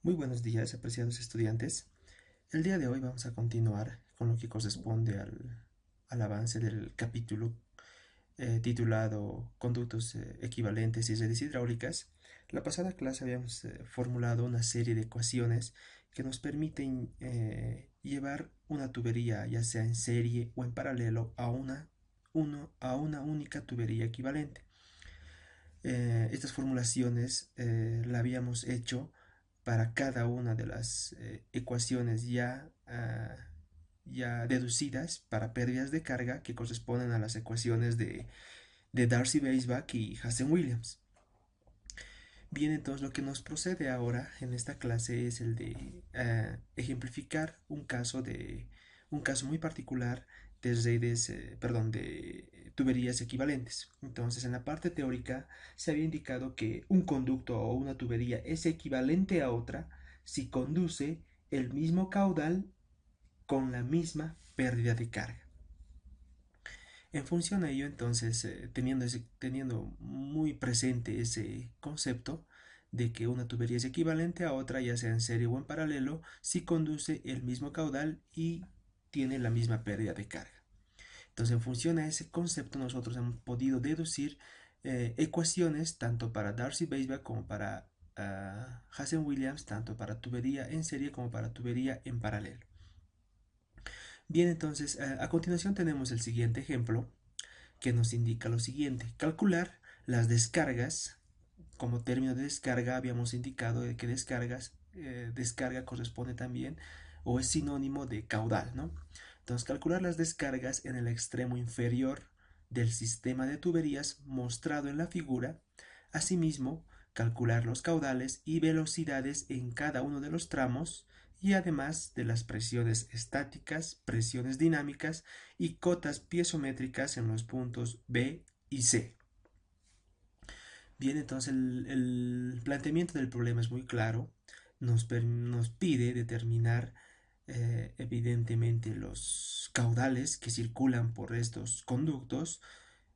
Muy buenos días, apreciados estudiantes. El día de hoy vamos a continuar con lo que corresponde al avance del capítulo titulado Conductos equivalentes y redes hidráulicas. La pasada clase habíamos formulado una serie de ecuaciones que nos permiten llevar una tubería, ya sea en serie o en paralelo, a una única tubería equivalente. Estas formulaciones la habíamos hecho para cada una de las ecuaciones ya deducidas para pérdidas de carga que corresponden a las ecuaciones de Darcy-Weisbach y Hazen-Williams. Bien, entonces lo que nos procede ahora en esta clase es el de ejemplificar un caso muy particular de redes, de tuberías equivalentes. Entonces, en la parte teórica se había indicado que un conducto o una tubería es equivalente a otra si conduce el mismo caudal con la misma pérdida de carga. En función a ello, entonces, teniendo muy presente ese concepto de que una tubería es equivalente a otra, ya sea en serie o en paralelo, si conduce el mismo caudal y tiene la misma pérdida de carga. Entonces, en función a ese concepto, nosotros hemos podido deducir ecuaciones tanto para Darcy-Weisbach como para Hazen-Williams, tanto para tubería en serie como para tubería en paralelo. Bien, entonces, a continuación tenemos el siguiente ejemplo que nos indica lo siguiente: calcular las descargas. Como término de descarga habíamos indicado de que descarga corresponde también o es sinónimo de caudal, ¿no? Entonces, calcular las descargas en el extremo inferior del sistema de tuberías mostrado en la figura. Asimismo, calcular los caudales y velocidades en cada uno de los tramos, y además de las presiones estáticas, presiones dinámicas y cotas piezométricas en los puntos B y C. Bien, entonces el planteamiento del problema es muy claro. Nos pide determinar evidentemente los caudales que circulan por estos conductos.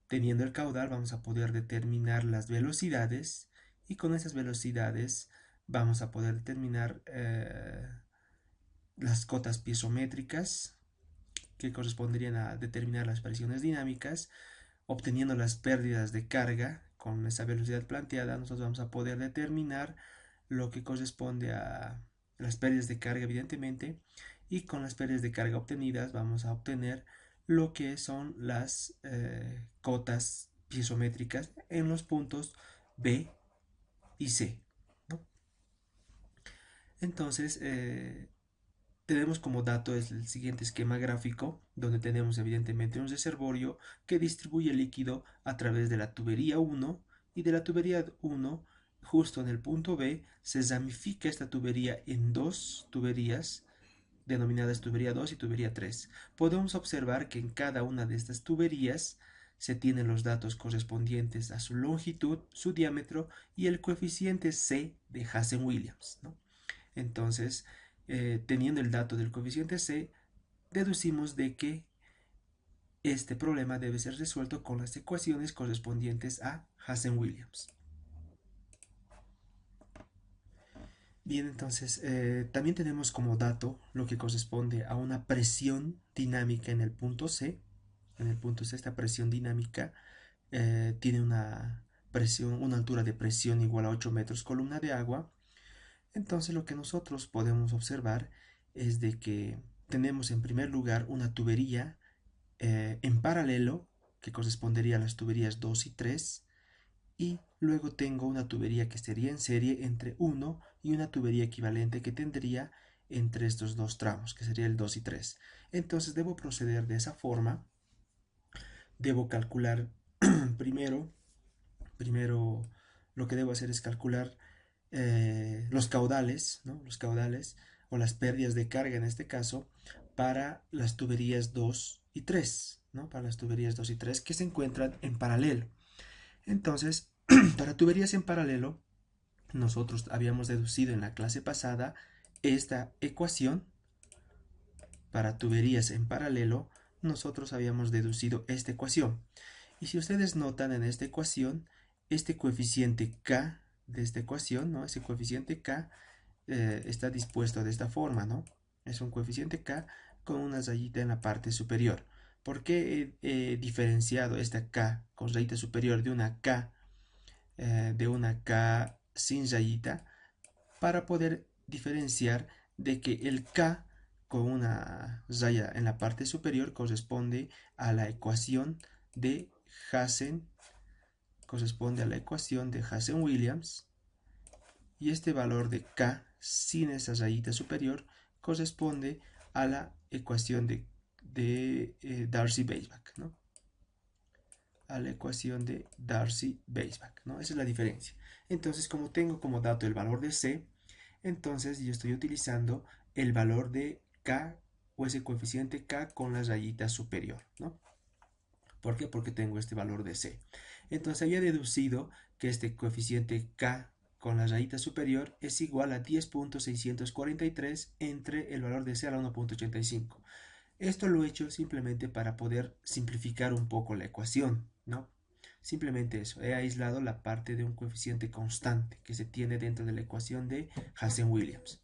Teniendo el caudal vamos a poder determinar las velocidades, y con esas velocidades vamos a poder determinar las cotas piezométricas, que corresponderían a determinar las presiones dinámicas. Obteniendo las pérdidas de carga con esa velocidad planteada, nosotros vamos a poder determinar lo que corresponde a las pérdidas de carga, evidentemente, y con las pérdidas de carga obtenidas vamos a obtener lo que son las cotas piezométricas en los puntos B y C, ¿no? Entonces, tenemos como dato el siguiente esquema gráfico, donde tenemos evidentemente un reservorio que distribuye líquido a través de la tubería 1, y de la tubería 1, justo en el punto B, se ramifica esta tubería en dos tuberías denominadas tubería 2 y tubería 3. Podemos observar que en cada una de estas tuberías se tienen los datos correspondientes a su longitud, su diámetro y el coeficiente C de Hazen-Williams, ¿no? Entonces, teniendo el dato del coeficiente C, deducimos de que este problema debe ser resuelto con las ecuaciones correspondientes a Hazen-Williams. Bien, entonces también tenemos como dato lo que corresponde a una presión dinámica en el punto C. En el punto C, esta presión dinámica tiene una altura de presión igual a 8 metros columna de agua. Entonces lo que nosotros podemos observar es de que tenemos en primer lugar una tubería en paralelo, que correspondería a las tuberías 2 y 3, y luego tengo una tubería que estaría en serie entre 1 y una tubería equivalente que tendría entre estos dos tramos, que sería el 2 y 3. Entonces debo proceder de esa forma. Debo calcular primero, primero lo que debo hacer es calcular los caudales, ¿no? Los caudales o las pérdidas de carga en este caso para las tuberías 2 y 3, ¿no? Para las tuberías 2 y 3 que se encuentran en paralelo. Entonces, para tuberías en paralelo, nosotros habíamos deducido en la clase pasada esta ecuación. Para tuberías en paralelo, nosotros habíamos deducido esta ecuación. Y si ustedes notan en esta ecuación, este coeficiente K de esta ecuación, ¿no? Ese coeficiente K está dispuesto de esta forma, ¿no? Es un coeficiente K con una rayita en la parte superior. ¿Por qué he diferenciado esta K con rayita superior de una K sin rayita? Para poder diferenciar de que el K con una raya en la parte superior corresponde a la ecuación de Hazen, Hazen-Williams, y este valor de K sin esa rayita superior corresponde a la ecuación de Darcy-Weisbach, ¿no? A la ecuación de Darcy-Weisbach, ¿no? Esa es la diferencia. Entonces, como tengo como dato el valor de C, entonces yo estoy utilizando el valor de K o ese coeficiente K con la rayita superior, ¿no? ¿Por qué? Porque tengo este valor de C. Entonces había deducido que este coeficiente K con la rayita superior es igual a 10.643 entre el valor de C a la 1.85. Esto lo he hecho simplemente para poder simplificar un poco la ecuación, ¿no? Simplemente eso, he aislado la parte de un coeficiente constante que se tiene dentro de la ecuación de Hazen-Williams.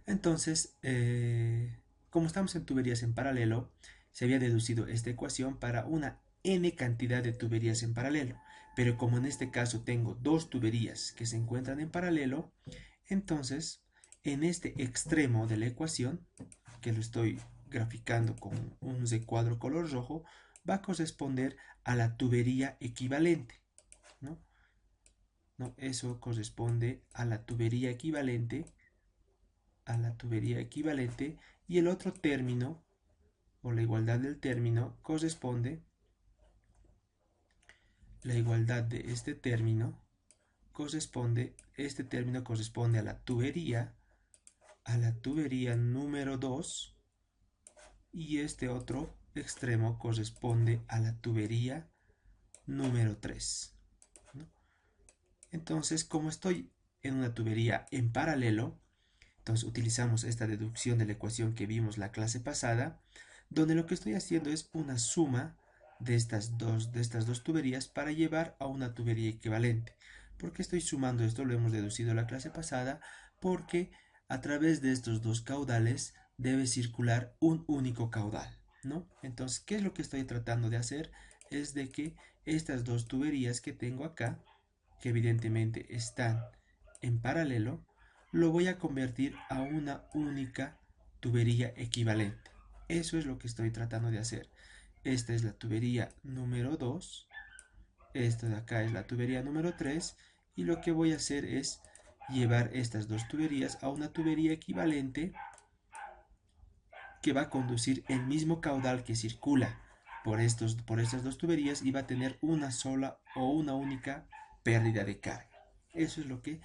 Entonces, como estamos en tuberías en paralelo, se había deducido esta ecuación para una n cantidad de tuberías en paralelo. Pero como en este caso tengo dos tuberías que se encuentran en paralelo, entonces en este extremo de la ecuación, que lo estoy graficando con un recuadro color rojo, va a corresponder a la tubería equivalente, ¿no? ¿No? Eso corresponde a la tubería equivalente, y el otro término o la igualdad del término corresponde, la igualdad de este término corresponde a la tubería número 2, y este otro extremo corresponde a la tubería número 3, ¿no? Entonces, como estoy en una tubería en paralelo, entonces utilizamos esta deducción de la ecuación que vimos la clase pasada, donde lo que estoy haciendo es una suma de estas dos tuberías para llevar a una tubería equivalente. ¿Por qué estoy sumando esto? Lo hemos deducido la clase pasada, porque a través de estos dos caudales debe circular un único caudal, ¿no? Entonces, ¿qué es lo que estoy tratando de hacer? Es de que estas dos tuberías que tengo acá, que evidentemente están en paralelo, lo voy a convertir a una única tubería equivalente. Eso es lo que estoy tratando de hacer. Esta es la tubería número 2, esta de acá es la tubería número 3, y lo que voy a hacer es llevar estas dos tuberías a una tubería equivalente que va a conducir el mismo caudal que circula por estas dos tuberías, y va a tener una sola o una única pérdida de carga. Eso es lo que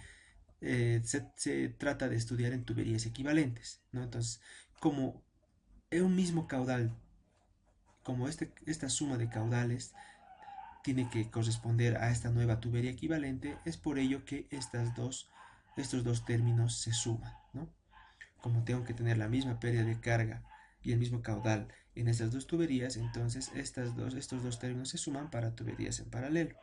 se trata de estudiar en tuberías equivalentes, ¿no? Entonces, como es un mismo caudal, como esta suma de caudales tiene que corresponder a esta nueva tubería equivalente, es por ello que estos dos términos se suman, ¿no? Como tengo que tener la misma pérdida de carga y el mismo caudal en estas dos tuberías, entonces estos dos términos se suman para tuberías en paralelo.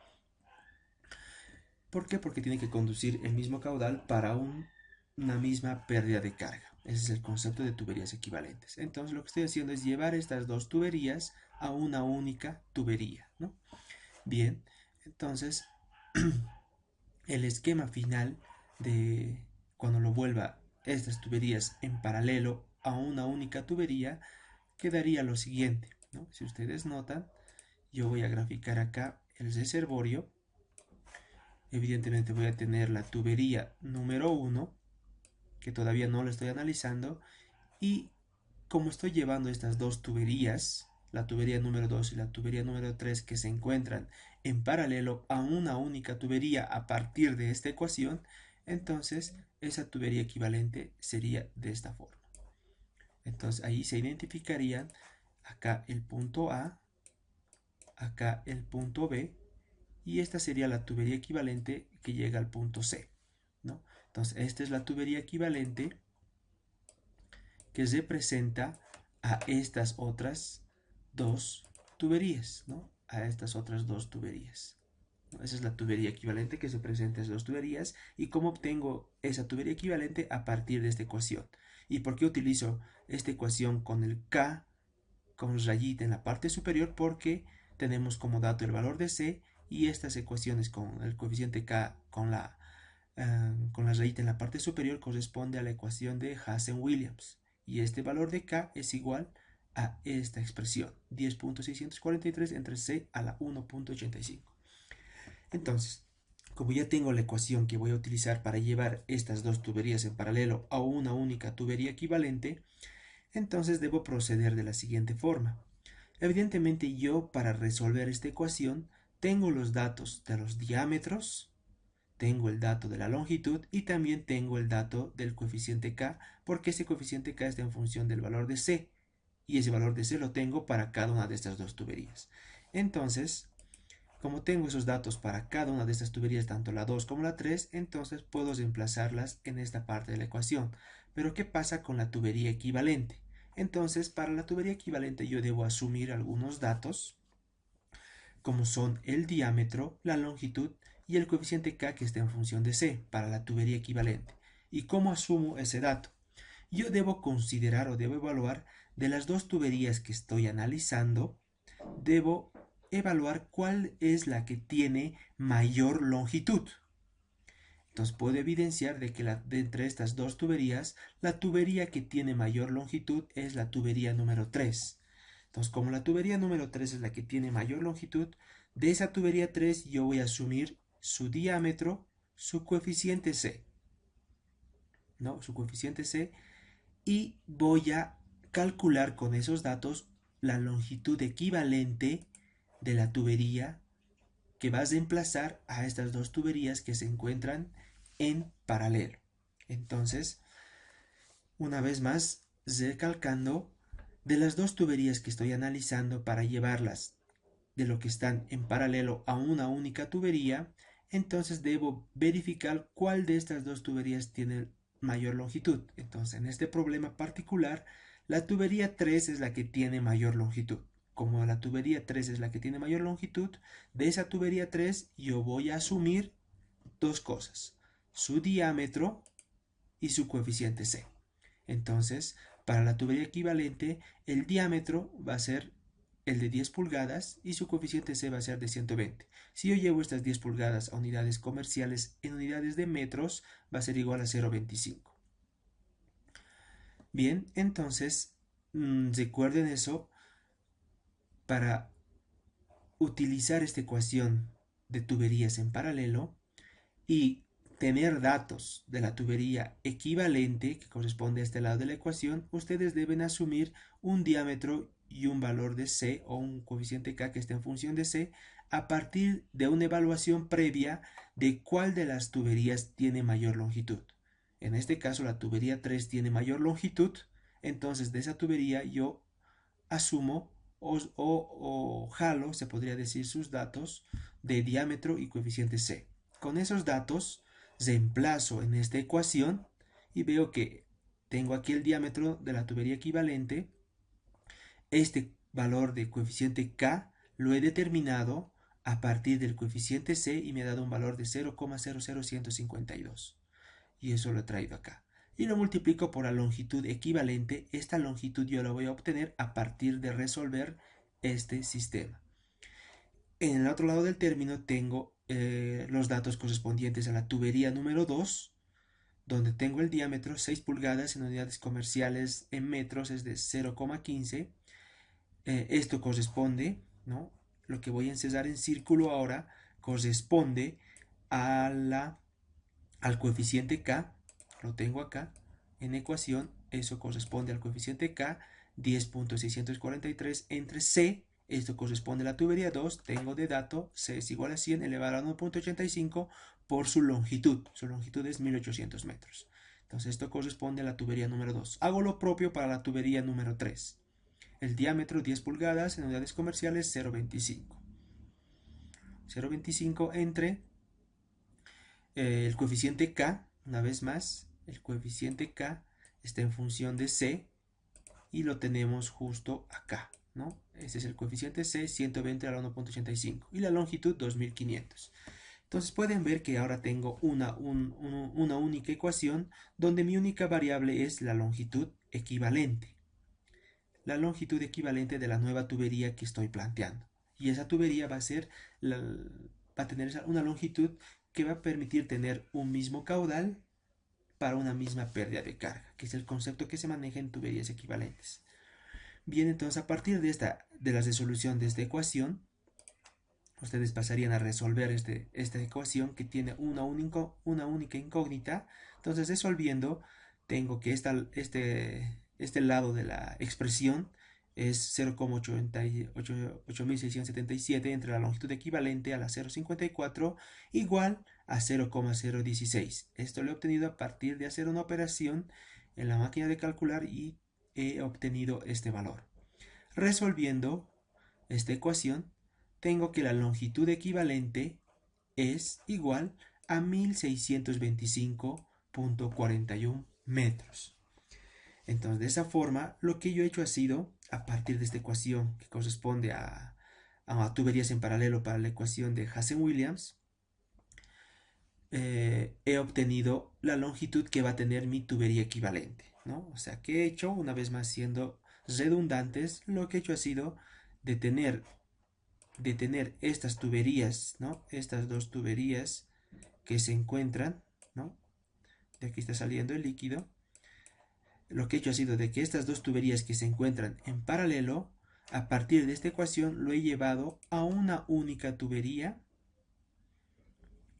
¿Por qué? Porque tiene que conducir el mismo caudal para una misma pérdida de carga. Ese es el concepto de tuberías equivalentes. Entonces lo que estoy haciendo es llevar estas dos tuberías a una única tubería, ¿no? Bien, entonces el esquema final de cuando lo vuelva estas tuberías en paralelo a una única tubería quedaría lo siguiente, ¿no? Si ustedes notan, yo voy a graficar acá el reservorio. Evidentemente voy a tener la tubería número 1, que todavía no lo estoy analizando, y como estoy llevando estas dos tuberías, la tubería número 2 y la tubería número 3, que se encuentran en paralelo a una única tubería a partir de esta ecuación, entonces esa tubería equivalente sería de esta forma. Entonces ahí se identificarían acá el punto A, acá el punto B, y esta sería la tubería equivalente que llega al punto C, ¿no? Entonces esta es la tubería equivalente que representa a estas otras dos tuberías, ¿no? A estas otras dos tuberías. Esa es la tubería equivalente que se presenta en las dos tuberías. ¿Y cómo obtengo esa tubería equivalente? A partir de esta ecuación. ¿Y por qué utilizo esta ecuación con el K con rayita en la parte superior? Porque tenemos como dato el valor de C y estas ecuaciones con el coeficiente K con la rayita en la parte superior corresponde a la ecuación de Hazen-Williams. Y este valor de K es igual a esta expresión, 10.643 entre C a la 1.85. Entonces, como ya tengo la ecuación que voy a utilizar para llevar estas dos tuberías en paralelo a una única tubería equivalente, entonces debo proceder de la siguiente forma. Evidentemente yo para resolver esta ecuación tengo los datos de los diámetros, tengo el dato de la longitud y también tengo el dato del coeficiente K, porque ese coeficiente K está en función del valor de C y ese valor de C lo tengo para cada una de estas dos tuberías. Entonces, como tengo esos datos para cada una de estas tuberías, tanto la 2 como la 3, entonces puedo reemplazarlas en esta parte de la ecuación. Pero ¿qué pasa con la tubería equivalente? Entonces, para la tubería equivalente yo debo asumir algunos datos, como son el diámetro, la longitud y el coeficiente K que está en función de C para la tubería equivalente. ¿Y cómo asumo ese dato? Yo debo considerar o debo evaluar de las dos tuberías que estoy analizando, debo evaluar cuál es la que tiene mayor longitud. Entonces puedo evidenciar de que de entre estas dos tuberías, la tubería que tiene mayor longitud es la tubería número 3. Entonces, como la tubería número 3 es la que tiene mayor longitud, de esa tubería 3 yo voy a asumir su diámetro, su coeficiente C, ¿no? Su coeficiente C, y voy a calcular con esos datos la longitud equivalente de la tubería que va a reemplazar a estas dos tuberías que se encuentran en paralelo. Entonces, una vez más, recalcando, de las dos tuberías que estoy analizando para llevarlas de lo que están en paralelo a una única tubería, entonces debo verificar cuál de estas dos tuberías tiene mayor longitud. Entonces, en este problema particular, la tubería 3 es la que tiene mayor longitud. Como la tubería 3 es la que tiene mayor longitud, de esa tubería 3 yo voy a asumir dos cosas, su diámetro y su coeficiente C. Entonces, para la tubería equivalente, el diámetro va a ser el de 10 pulgadas y su coeficiente C va a ser de 120. Si yo llevo estas 10 pulgadas a unidades comerciales en unidades de metros, va a ser igual a 0,25. Bien, entonces, recuerden eso, para utilizar esta ecuación de tuberías en paralelo y tener datos de la tubería equivalente que corresponde a este lado de la ecuación, ustedes deben asumir un diámetro y un valor de C o un coeficiente K que esté en función de C a partir de una evaluación previa de cuál de las tuberías tiene mayor longitud. En este caso la tubería 3 tiene mayor longitud, entonces de esa tubería yo asumo o jalo, se podría decir, sus datos de diámetro y coeficiente C. Con esos datos reemplazo en esta ecuación y veo que tengo aquí el diámetro de la tubería equivalente. Este valor de coeficiente K lo he determinado a partir del coeficiente C y me ha dado un valor de 0,00152. Y eso lo he traído acá. Y lo multiplico por la longitud equivalente. Esta longitud yo la voy a obtener a partir de resolver este sistema. En el otro lado del término tengo los datos correspondientes a la tubería número 2, donde tengo el diámetro 6 pulgadas en unidades comerciales en metros es de 0,15. Esto corresponde, ¿no? Lo que voy a encerrar en círculo ahora corresponde al coeficiente K, lo tengo acá en ecuación, eso corresponde al coeficiente K, 10.643 entre C, esto corresponde a la tubería 2, tengo de dato C es igual a 100 elevado a 1.85 por su longitud es 1800 metros. Entonces esto corresponde a la tubería número 2. Hago lo propio para la tubería número 3. El diámetro 10 pulgadas en unidades comerciales 0,25. 0,25 entre el coeficiente K, una vez más, el coeficiente K está en función de C y lo tenemos justo acá, ¿no? Este es el coeficiente C, 120 a la 1.85 y la longitud 2500. Entonces pueden ver que ahora tengo una única ecuación donde mi única variable es la longitud equivalente. La longitud equivalente de la nueva tubería que estoy planteando. Y esa tubería va a tener una longitud que va a permitir tener un mismo caudal para una misma pérdida de carga, que es el concepto que se maneja en tuberías equivalentes. Bien, entonces a partir de la resolución de esta ecuación, ustedes pasarían a resolver esta ecuación que tiene una única incógnita. Entonces, resolviendo, tengo que este lado de la expresión es 0,8677 entre la longitud equivalente a la 0,54 igual a 0,016. Esto lo he obtenido a partir de hacer una operación en la máquina de calcular y he obtenido este valor. Resolviendo esta ecuación, tengo que la longitud equivalente es igual a 1625.41 metros. Entonces, de esa forma, lo que yo he hecho ha sido, a partir de esta ecuación que corresponde a tuberías en paralelo para la ecuación de Hazen-Williams, he obtenido la longitud que va a tener mi tubería equivalente, ¿no? O sea, que he hecho, una vez más siendo redundantes, lo que he hecho ha sido de tener estas tuberías, ¿no? Estas dos tuberías que se encuentran, ¿no? De aquí está saliendo el líquido. Lo que he hecho ha sido de que estas dos tuberías que se encuentran en paralelo, a partir de esta ecuación lo he llevado a una única tubería.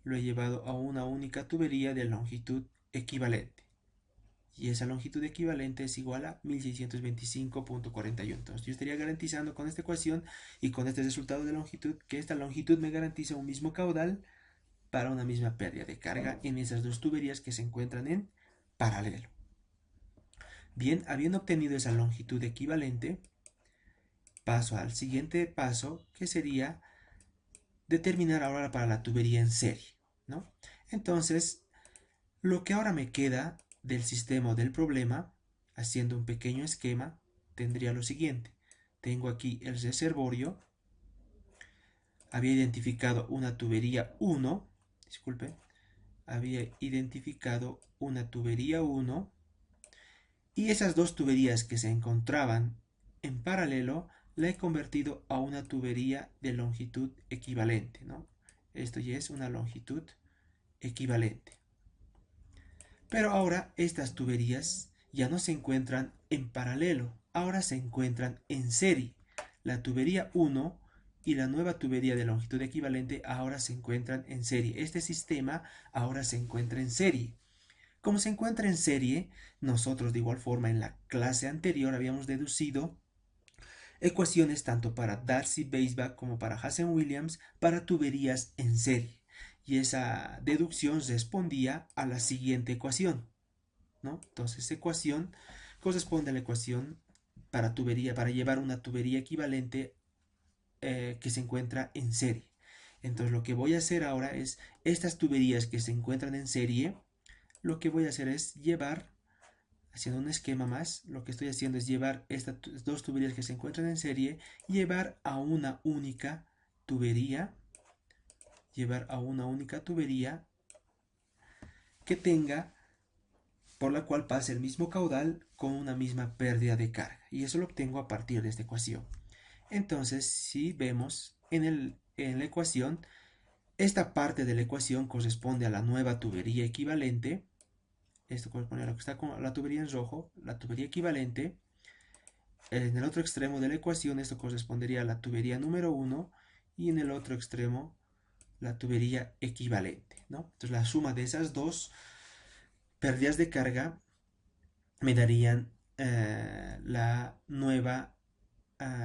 Lo he llevado a una única tubería de longitud equivalente. Y esa longitud equivalente es igual a 1625.41. Entonces yo estaría garantizando con esta ecuación y con este resultado de longitud que esta longitud me garantiza un mismo caudal para una misma pérdida de carga en esas dos tuberías que se encuentran en paralelo. Bien, habiendo obtenido esa longitud equivalente, paso al siguiente paso, que sería determinar ahora para la tubería en serie, ¿no? Entonces, lo que ahora me queda del sistema o del problema, haciendo un pequeño esquema, tendría lo siguiente. Tengo aquí el reservorio. Había identificado una tubería 1. Disculpe. Había identificado una tubería 1. Y esas dos tuberías que se encontraban en paralelo, la he convertido a una tubería de longitud equivalente, ¿no? Esto ya es una longitud equivalente. Pero ahora estas tuberías ya no se encuentran en paralelo, ahora se encuentran en serie. La tubería 1 y la nueva tubería de longitud equivalente ahora se encuentran en serie. Este sistema ahora se encuentra en serie. Como se encuentra en serie, nosotros de igual forma en la clase anterior habíamos deducido ecuaciones tanto para Darcy-Weisbach como para Hazen-Williams para tuberías en serie. Y esa deducción respondía a la siguiente ecuación, ¿no? Entonces, esa ecuación corresponde a la ecuación para llevar una tubería equivalente que se encuentra en serie. Entonces, lo que voy a hacer ahora es estas tuberías que se encuentran en serie, lo que voy a hacer es llevar, haciendo un esquema más, lo que estoy haciendo es llevar estas dos tuberías que se encuentran en serie, llevar a una única tubería que tenga, por la cual pase el mismo caudal con una misma pérdida de carga. Y eso lo obtengo a partir de esta ecuación. Entonces, si vemos en la ecuación, esta parte de la ecuación corresponde a la nueva tubería equivalente. Esto corresponde a lo que está con la tubería en rojo, la tubería equivalente. En el otro extremo de la ecuación, esto correspondería a la tubería número 1 y en el otro extremo la tubería equivalente, ¿no? Entonces la suma de esas dos pérdidas de carga me darían la nueva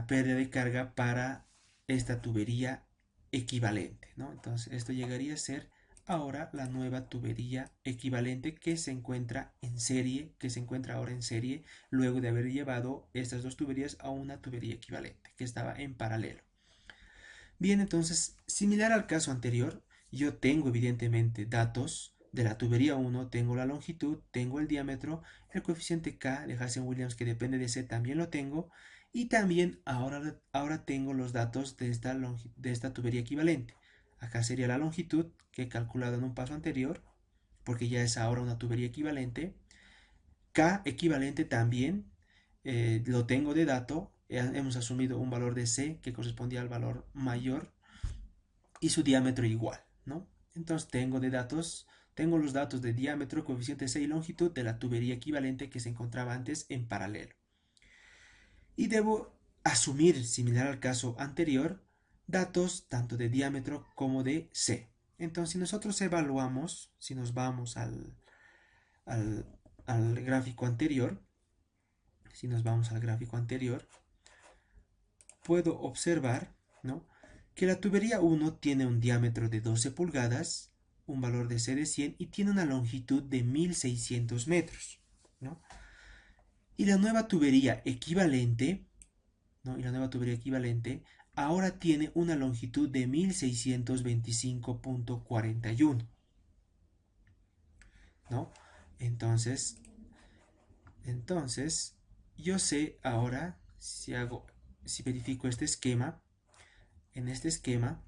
pérdida de carga para esta tubería equivalente, ¿no? Entonces esto llegaría a ser ahora la nueva tubería equivalente que se encuentra ahora en serie, luego de haber llevado estas dos tuberías a una tubería equivalente que estaba en paralelo. Bien, entonces, similar al caso anterior, yo tengo evidentemente datos de la tubería 1, tengo la longitud, tengo el diámetro, el coeficiente K de Hazen-Williams que depende de C también lo tengo, Y también ahora tengo los datos de esta tubería equivalente. Acá sería la longitud que he calculado en un paso anterior, porque ya es ahora una tubería equivalente. K equivalente también lo tengo de dato. Hemos asumido un valor de C que correspondía al valor mayor y su diámetro igual, ¿no? Entonces tengo los datos de diámetro, coeficiente C y longitud de la tubería equivalente que se encontraba antes en paralelo. Y debo asumir, similar al caso anterior, datos tanto de diámetro como de C. Entonces, si nosotros evaluamos, si nos vamos al, al gráfico anterior, puedo observar, ¿no?, que la tubería 1 tiene un diámetro de 12 pulgadas, un valor de C de 100 y tiene una longitud de 1600 metros, ¿no? Y la nueva tubería equivalente, ¿no? Ahora tiene una longitud de 1625.41, ¿no? Entonces, entonces, yo sé ahora, si verifico este esquema, en este esquema,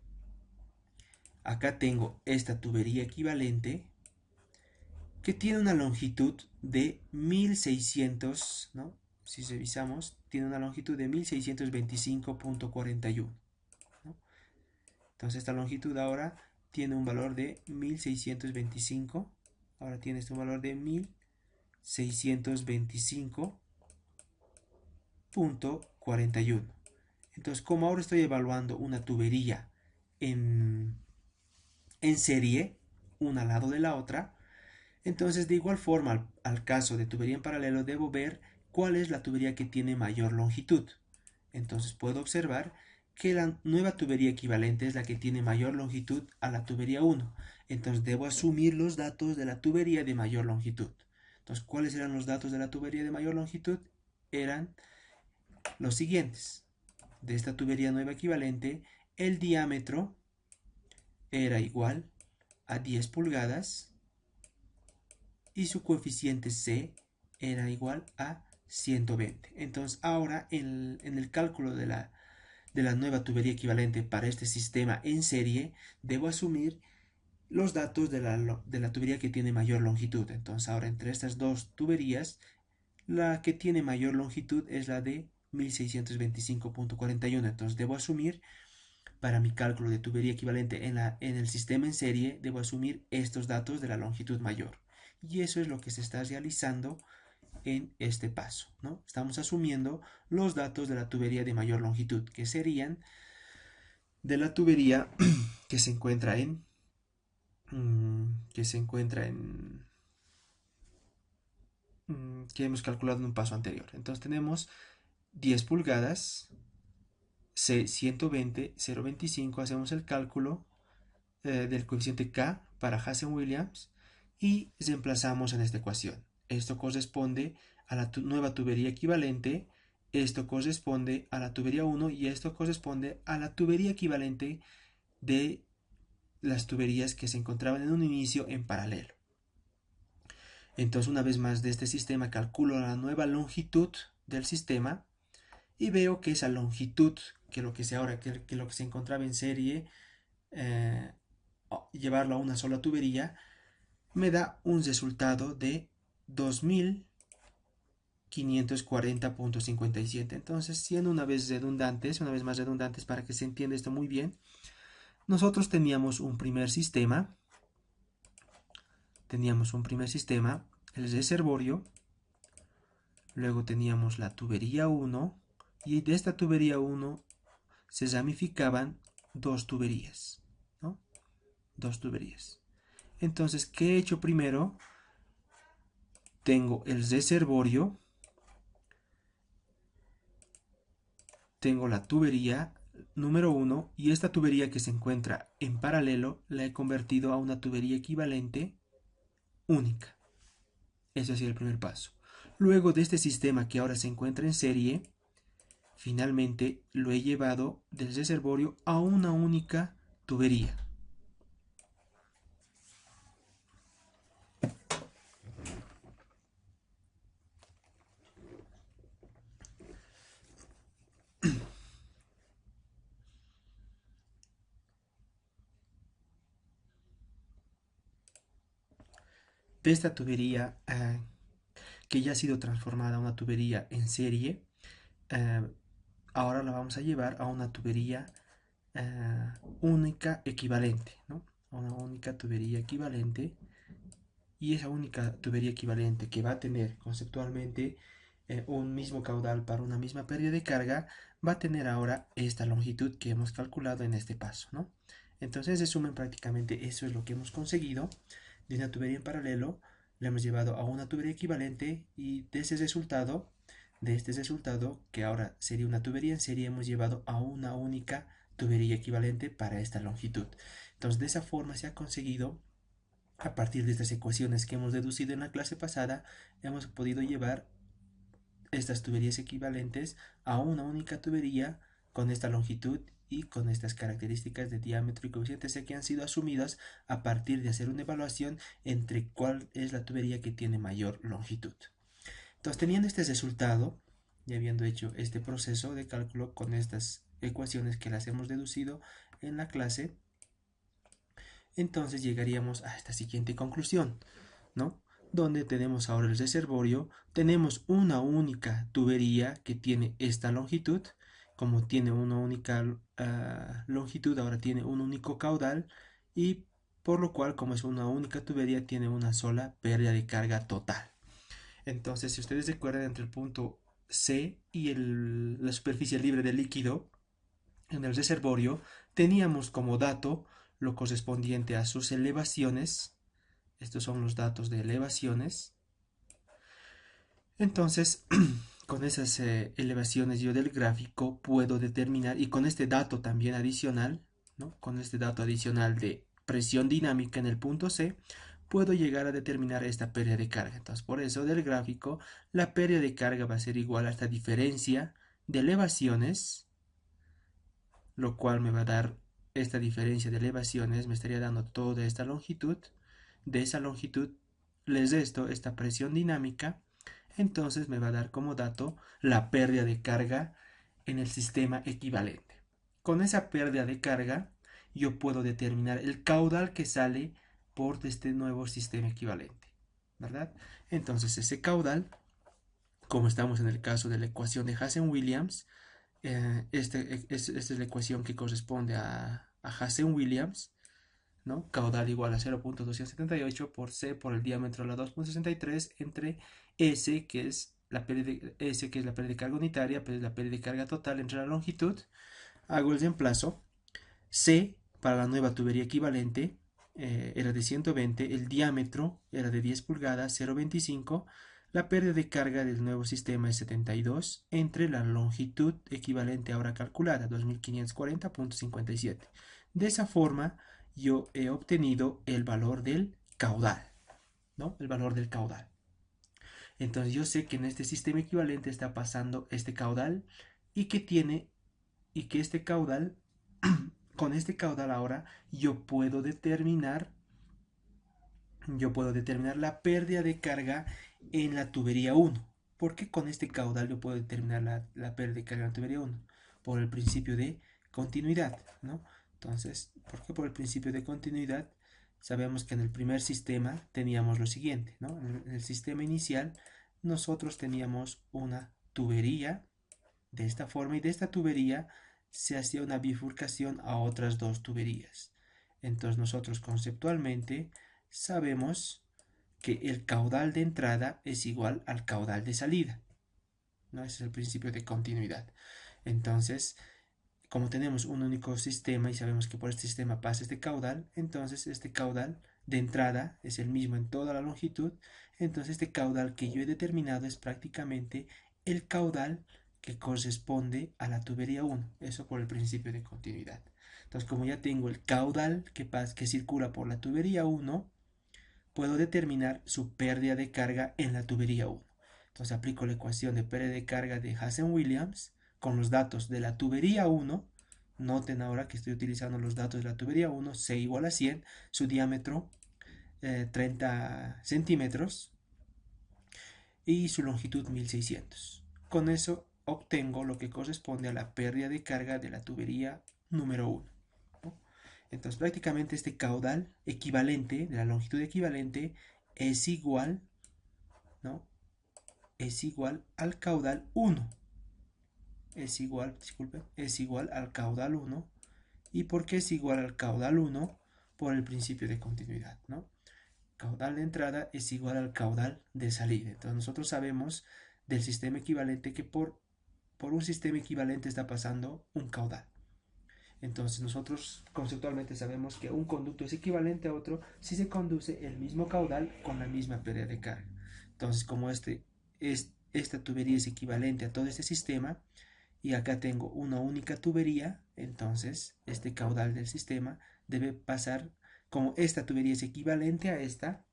acá tengo esta tubería equivalente que tiene una longitud de 1600, ¿no? Si revisamos, tiene una longitud de 1625.41, ¿no? Entonces esta longitud ahora tiene un valor de 1625, ahora tiene este valor de 1625.41. Entonces, como ahora estoy evaluando una tubería en, en serie, una al lado de la otra, entonces de igual forma al caso de tubería en paralelo debo ver cuál es la tubería que tiene mayor longitud. Entonces puedo observar que la nueva tubería equivalente es la que tiene mayor longitud a la tubería 1. Entonces debo asumir los datos de la tubería de mayor longitud. Entonces, ¿cuáles eran los datos de la tubería de mayor longitud? Eran los siguientes. De esta tubería nueva equivalente, el diámetro era igual a 10 pulgadas y su coeficiente C era igual a 120. Entonces, ahora en el cálculo de la nueva tubería equivalente para este sistema en serie, debo asumir los datos de la tubería que tiene mayor longitud. Entonces, ahora entre estas dos tuberías, la que tiene mayor longitud es la de 1625.41. Entonces, debo asumir, para mi cálculo de tubería equivalente en el sistema en serie, debo asumir estos datos de la longitud mayor. Y eso es lo que se está realizando en este paso, ¿no? Estamos asumiendo los datos de la tubería de mayor longitud, que serían de la tubería que se encuentra en que hemos calculado en un paso anterior. Entonces tenemos 10 pulgadas, C 120, 0.25, hacemos el cálculo del coeficiente K para Hazen-Williams y reemplazamos en esta ecuación. Esto corresponde a la nueva tubería equivalente, esto corresponde a la tubería 1 y esto corresponde a la tubería equivalente de las tuberías que se encontraban en un inicio en paralelo. Entonces, una vez más, de este sistema calculo la nueva longitud del sistema y veo que esa longitud, que lo que se encontraba en serie, eh, llevarlo a una sola tubería, me da un resultado de 2540.57. Entonces, siendo una vez más redundantes para que se entienda esto muy bien, nosotros teníamos un primer sistema, el reservorio, luego teníamos la tubería 1 y de esta tubería 1 se ramificaban dos tuberías, ¿no? Dos tuberías. Entonces, ¿qué he hecho primero? Tengo el reservorio, tengo la tubería número 1 y esta tubería que se encuentra en paralelo la he convertido a una tubería equivalente única. Ese ha sido el primer paso. Luego de este sistema que ahora se encuentra en serie, finalmente lo he llevado del reservorio a una única tubería. de esta tubería que ya ha sido transformada a una tubería en serie, eh, ahora la vamos a llevar a una tubería única equivalente, ¿no? Una única tubería equivalente, y esa única tubería equivalente que va a tener conceptualmente un mismo caudal para una misma pérdida de carga, va a tener ahora esta longitud que hemos calculado en este paso, ¿no? Entonces, resumen, prácticamente eso es lo que hemos conseguido de una tubería en paralelo. La hemos llevado a una tubería equivalente, y de este resultado, que ahora sería una tubería en serie, hemos llevado a una única tubería equivalente para esta longitud. Entonces, de esa forma se ha conseguido, a partir de estas ecuaciones que hemos deducido en la clase pasada, hemos podido llevar estas tuberías equivalentes a una única tubería con esta longitud y con estas características de diámetro y coeficiente C que han sido asumidas a partir de hacer una evaluación entre cuál es la tubería que tiene mayor longitud. Entonces, teniendo este resultado y habiendo hecho este proceso de cálculo con estas ecuaciones que las hemos deducido en la clase, entonces llegaríamos a esta siguiente conclusión, ¿no? Donde tenemos ahora el reservorio, tenemos una única tubería que tiene esta longitud. Como tiene una única longitud, ahora tiene un único caudal, y por lo cual, como es una única tubería, tiene una sola pérdida de carga total. Entonces, si ustedes recuerdan, entre el punto C y la superficie libre del líquido en el reservorio, teníamos como dato lo correspondiente a sus elevaciones. Estos son los datos de elevaciones. Entonces, con esas elevaciones yo del gráfico puedo determinar, y con este dato también adicional, ¿no? Con este dato adicional de presión dinámica en el punto C, puedo llegar a determinar esta pérdida de carga. Entonces, por eso del gráfico, la pérdida de carga va a ser igual a esta diferencia de elevaciones, lo cual me va a dar esta diferencia de elevaciones, me estaría dando toda esta longitud. De esa longitud les resto esta presión dinámica, entonces me va a dar como dato la pérdida de carga en el sistema equivalente. Con esa pérdida de carga yo puedo determinar el caudal que sale por este nuevo sistema equivalente, ¿verdad? Entonces ese caudal, como estamos en el caso de la ecuación de Hazen-Williams, esta es la ecuación que corresponde a Hazen-Williams, ¿no? Caudal igual a 0.278 por C por el diámetro a la 2.63 entre S, que es la pérdida de carga unitaria, la pérdida de carga total entre la longitud. Hago el reemplazo. C para la nueva tubería equivalente era de 120, el diámetro era de 10 pulgadas, 0.25. La pérdida de carga del nuevo sistema es 72 entre la longitud equivalente ahora calculada, 2540.57. De esa forma, yo he obtenido el valor del caudal, ¿no? El valor del caudal. Entonces yo sé que en este sistema equivalente está pasando este caudal, y que este caudal, con este caudal ahora yo puedo determinar la pérdida de carga en la tubería 1. ¿Por qué con este caudal yo puedo determinar la pérdida de carga en la tubería 1? Por el principio de continuidad, ¿no? Entonces, ¿por qué por el principio de continuidad? Sabemos que en el primer sistema teníamos lo siguiente, ¿no? En el sistema inicial nosotros teníamos una tubería de esta forma, y de esta tubería se hacía una bifurcación a otras dos tuberías. Entonces nosotros conceptualmente sabemos que el caudal de entrada es igual al caudal de salida, ¿no? Ese es el principio de continuidad. Entonces, como tenemos un único sistema y sabemos que por este sistema pasa este caudal, entonces este caudal de entrada es el mismo en toda la longitud. Entonces este caudal que yo he determinado es prácticamente el caudal que corresponde a la tubería 1, eso por el principio de continuidad. Entonces, como ya tengo el caudal que circula por la tubería 1, puedo determinar su pérdida de carga en la tubería 1. Entonces aplico la ecuación de pérdida de carga de Hazen-Williams con los datos de la tubería 1. Noten ahora que estoy utilizando los datos de la tubería 1, C igual a 100, su diámetro 30 centímetros y su longitud 1600. Con eso obtengo lo que corresponde a la pérdida de carga de la tubería número 1. Entonces prácticamente este caudal equivalente, de la longitud equivalente, es igual, ¿no? Es igual al caudal 1. Es igual, disculpen, es igual al caudal 1. ¿Y por qué es igual al caudal 1? Por el principio de continuidad, ¿no? Caudal de entrada es igual al caudal de salida. Entonces nosotros sabemos del sistema equivalente que por un sistema equivalente está pasando un caudal. Entonces nosotros conceptualmente sabemos que un conducto es equivalente a otro si se conduce el mismo caudal con la misma pérdida de carga. Entonces como esta tubería es equivalente a todo este sistema y acá tengo una única tubería, entonces este caudal del sistema debe pasar, como esta tubería es equivalente a esta,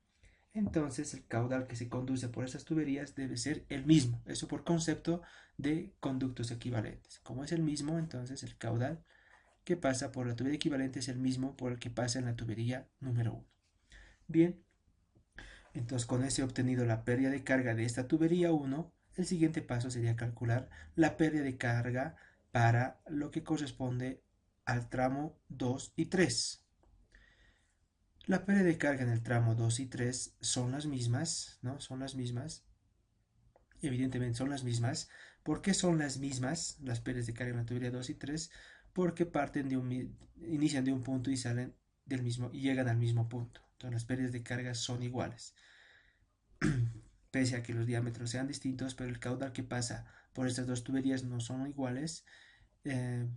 entonces el caudal que se conduce por esas tuberías debe ser el mismo. Eso por concepto de conductos equivalentes. Como es el mismo, entonces el caudal que pasa por la tubería equivalente es el mismo por el que pasa en la tubería número 1. Bien, entonces con ese obtenido la pérdida de carga de esta tubería 1, el siguiente paso sería calcular la pérdida de carga para lo que corresponde al tramo 2 y 3. La pérdida de carga en el tramo 2 y 3 son las mismas, ¿no? Son las mismas. Evidentemente son las mismas. ¿Por qué son las mismas las pérdidas de carga en la tubería 2 y 3? Porque inician de un punto y salen del mismo y llegan al mismo punto. Entonces las pérdidas de carga son iguales. Pese a que los diámetros sean distintos, pero el caudal que pasa por estas dos tuberías no son iguales,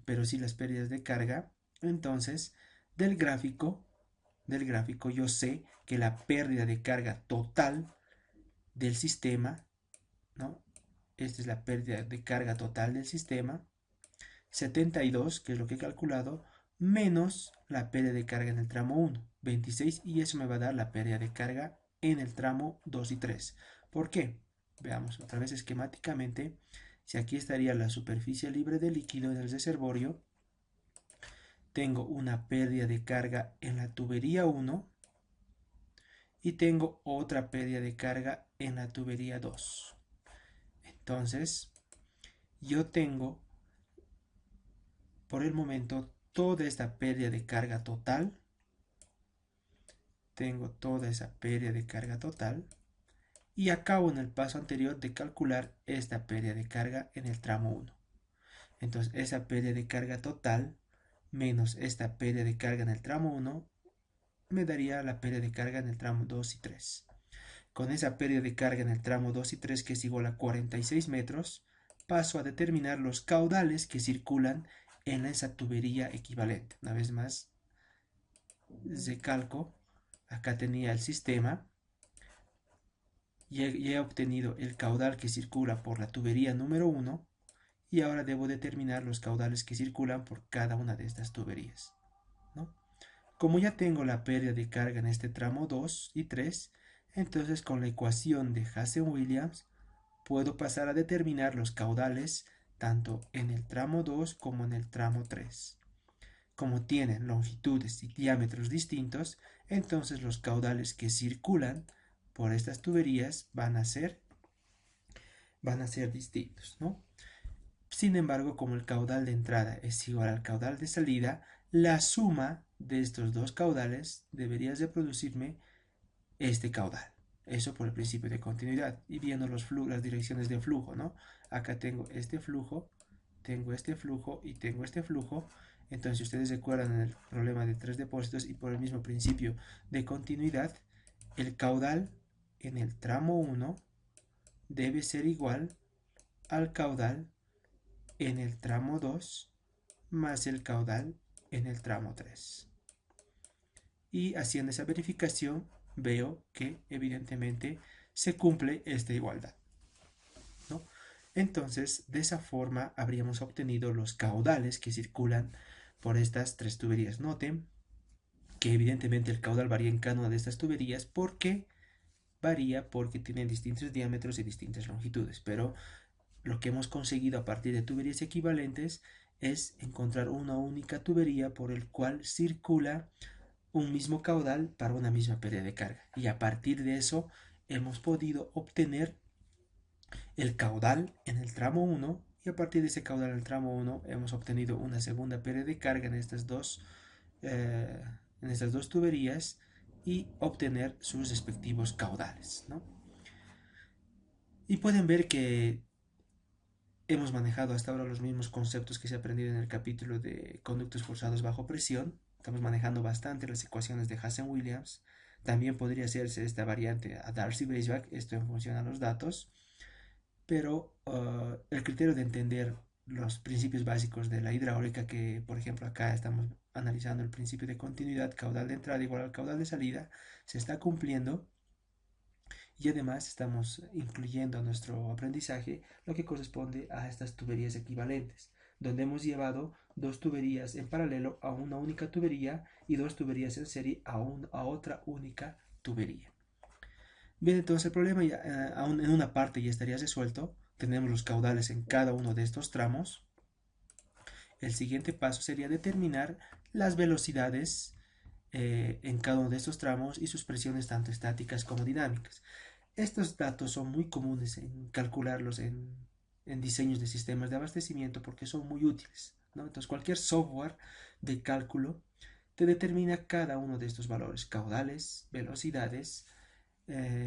pero sí las pérdidas de carga. Entonces, del gráfico yo sé que la pérdida de carga total del sistema, ¿no? Esta es la pérdida de carga total del sistema, 72, que es lo que he calculado, menos la pérdida de carga en el tramo 1, 26, y eso me va a dar la pérdida de carga en el tramo 2 y 3. ¿Por qué? Veamos otra vez esquemáticamente. Si aquí estaría la superficie libre de líquido en el reservorio, tengo una pérdida de carga en la tubería 1 y tengo otra pérdida de carga en la tubería 2. Entonces, yo tengo por el momento toda esta pérdida de carga total. Tengo toda esa pérdida de carga total y acabo en el paso anterior de calcular esta pérdida de carga en el tramo 1. Entonces, esa pérdida de carga total menos esta pérdida de carga en el tramo 1 me daría la pérdida de carga en el tramo 2 y 3. Con esa pérdida de carga en el tramo 2 y 3, que es igual a 46 metros, paso a determinar los caudales que circulan en esa tubería equivalente. Una vez más, recalco, acá tenía el sistema y he obtenido el caudal que circula por la tubería número 1 y ahora debo determinar los caudales que circulan por cada una de estas tuberías, ¿no? Como ya tengo la pérdida de carga en este tramo 2 y 3, entonces con la ecuación de Hazen-Williams puedo pasar a determinar los caudales tanto en el tramo 2 como en el tramo 3. Como tienen longitudes y diámetros distintos, entonces los caudales que circulan por estas tuberías van a ser distintos, ¿no? Sin embargo, como el caudal de entrada es igual al caudal de salida, la suma de estos dos caudales debería de producirme este caudal. Eso por el principio de continuidad. Y viendo las direcciones de flujo, ¿no? Acá tengo este flujo y tengo este flujo. Entonces, si ustedes recuerdan en el problema de 3 depósitos y por el mismo principio de continuidad, el caudal en el tramo 1 debe ser igual al caudal en el tramo 2 más el caudal en el tramo 3. Y haciendo esa verificación veo que evidentemente se cumple esta igualdad, ¿no? Entonces, de esa forma habríamos obtenido los caudales que circulan por estas tres tuberías. Noten que evidentemente el caudal varía en cada una de estas tuberías porque tienen distintos diámetros y distintas longitudes, pero lo que hemos conseguido a partir de tuberías equivalentes es encontrar una única tubería por el cual circula un mismo caudal para una misma pérdida de carga. Y a partir de eso hemos podido obtener el caudal en el tramo 1 y a partir de ese caudal en el tramo 1 hemos obtenido una segunda pérdida de carga en estas dos tuberías y obtener sus respectivos caudales, ¿no? Y pueden ver que hemos manejado hasta ahora los mismos conceptos que se ha aprendido en el capítulo de conductos forzados bajo presión. Estamos manejando bastante las ecuaciones de Hazen-Williams. También podría hacerse esta variante a Darcy-Weisbach, esto en función a los datos. Pero el criterio de entender los principios básicos de la hidráulica, que por ejemplo acá estamos analizando el principio de continuidad, caudal de entrada igual al caudal de salida, se está cumpliendo. Y además estamos incluyendo a nuestro aprendizaje lo que corresponde a estas tuberías equivalentes, donde hemos llevado dos tuberías en paralelo a una única tubería y dos tuberías en serie a otra única tubería. Bien, entonces el problema ya, aún en una parte ya estaría resuelto. Tenemos los caudales en cada uno de estos tramos. El siguiente paso sería determinar las velocidades en cada uno de estos tramos y sus presiones tanto estáticas como dinámicas. Estos datos son muy comunes en calcularlos en diseños de sistemas de abastecimiento porque son muy útiles, ¿no? Entonces cualquier software de cálculo te determina cada uno de estos valores: caudales, velocidades,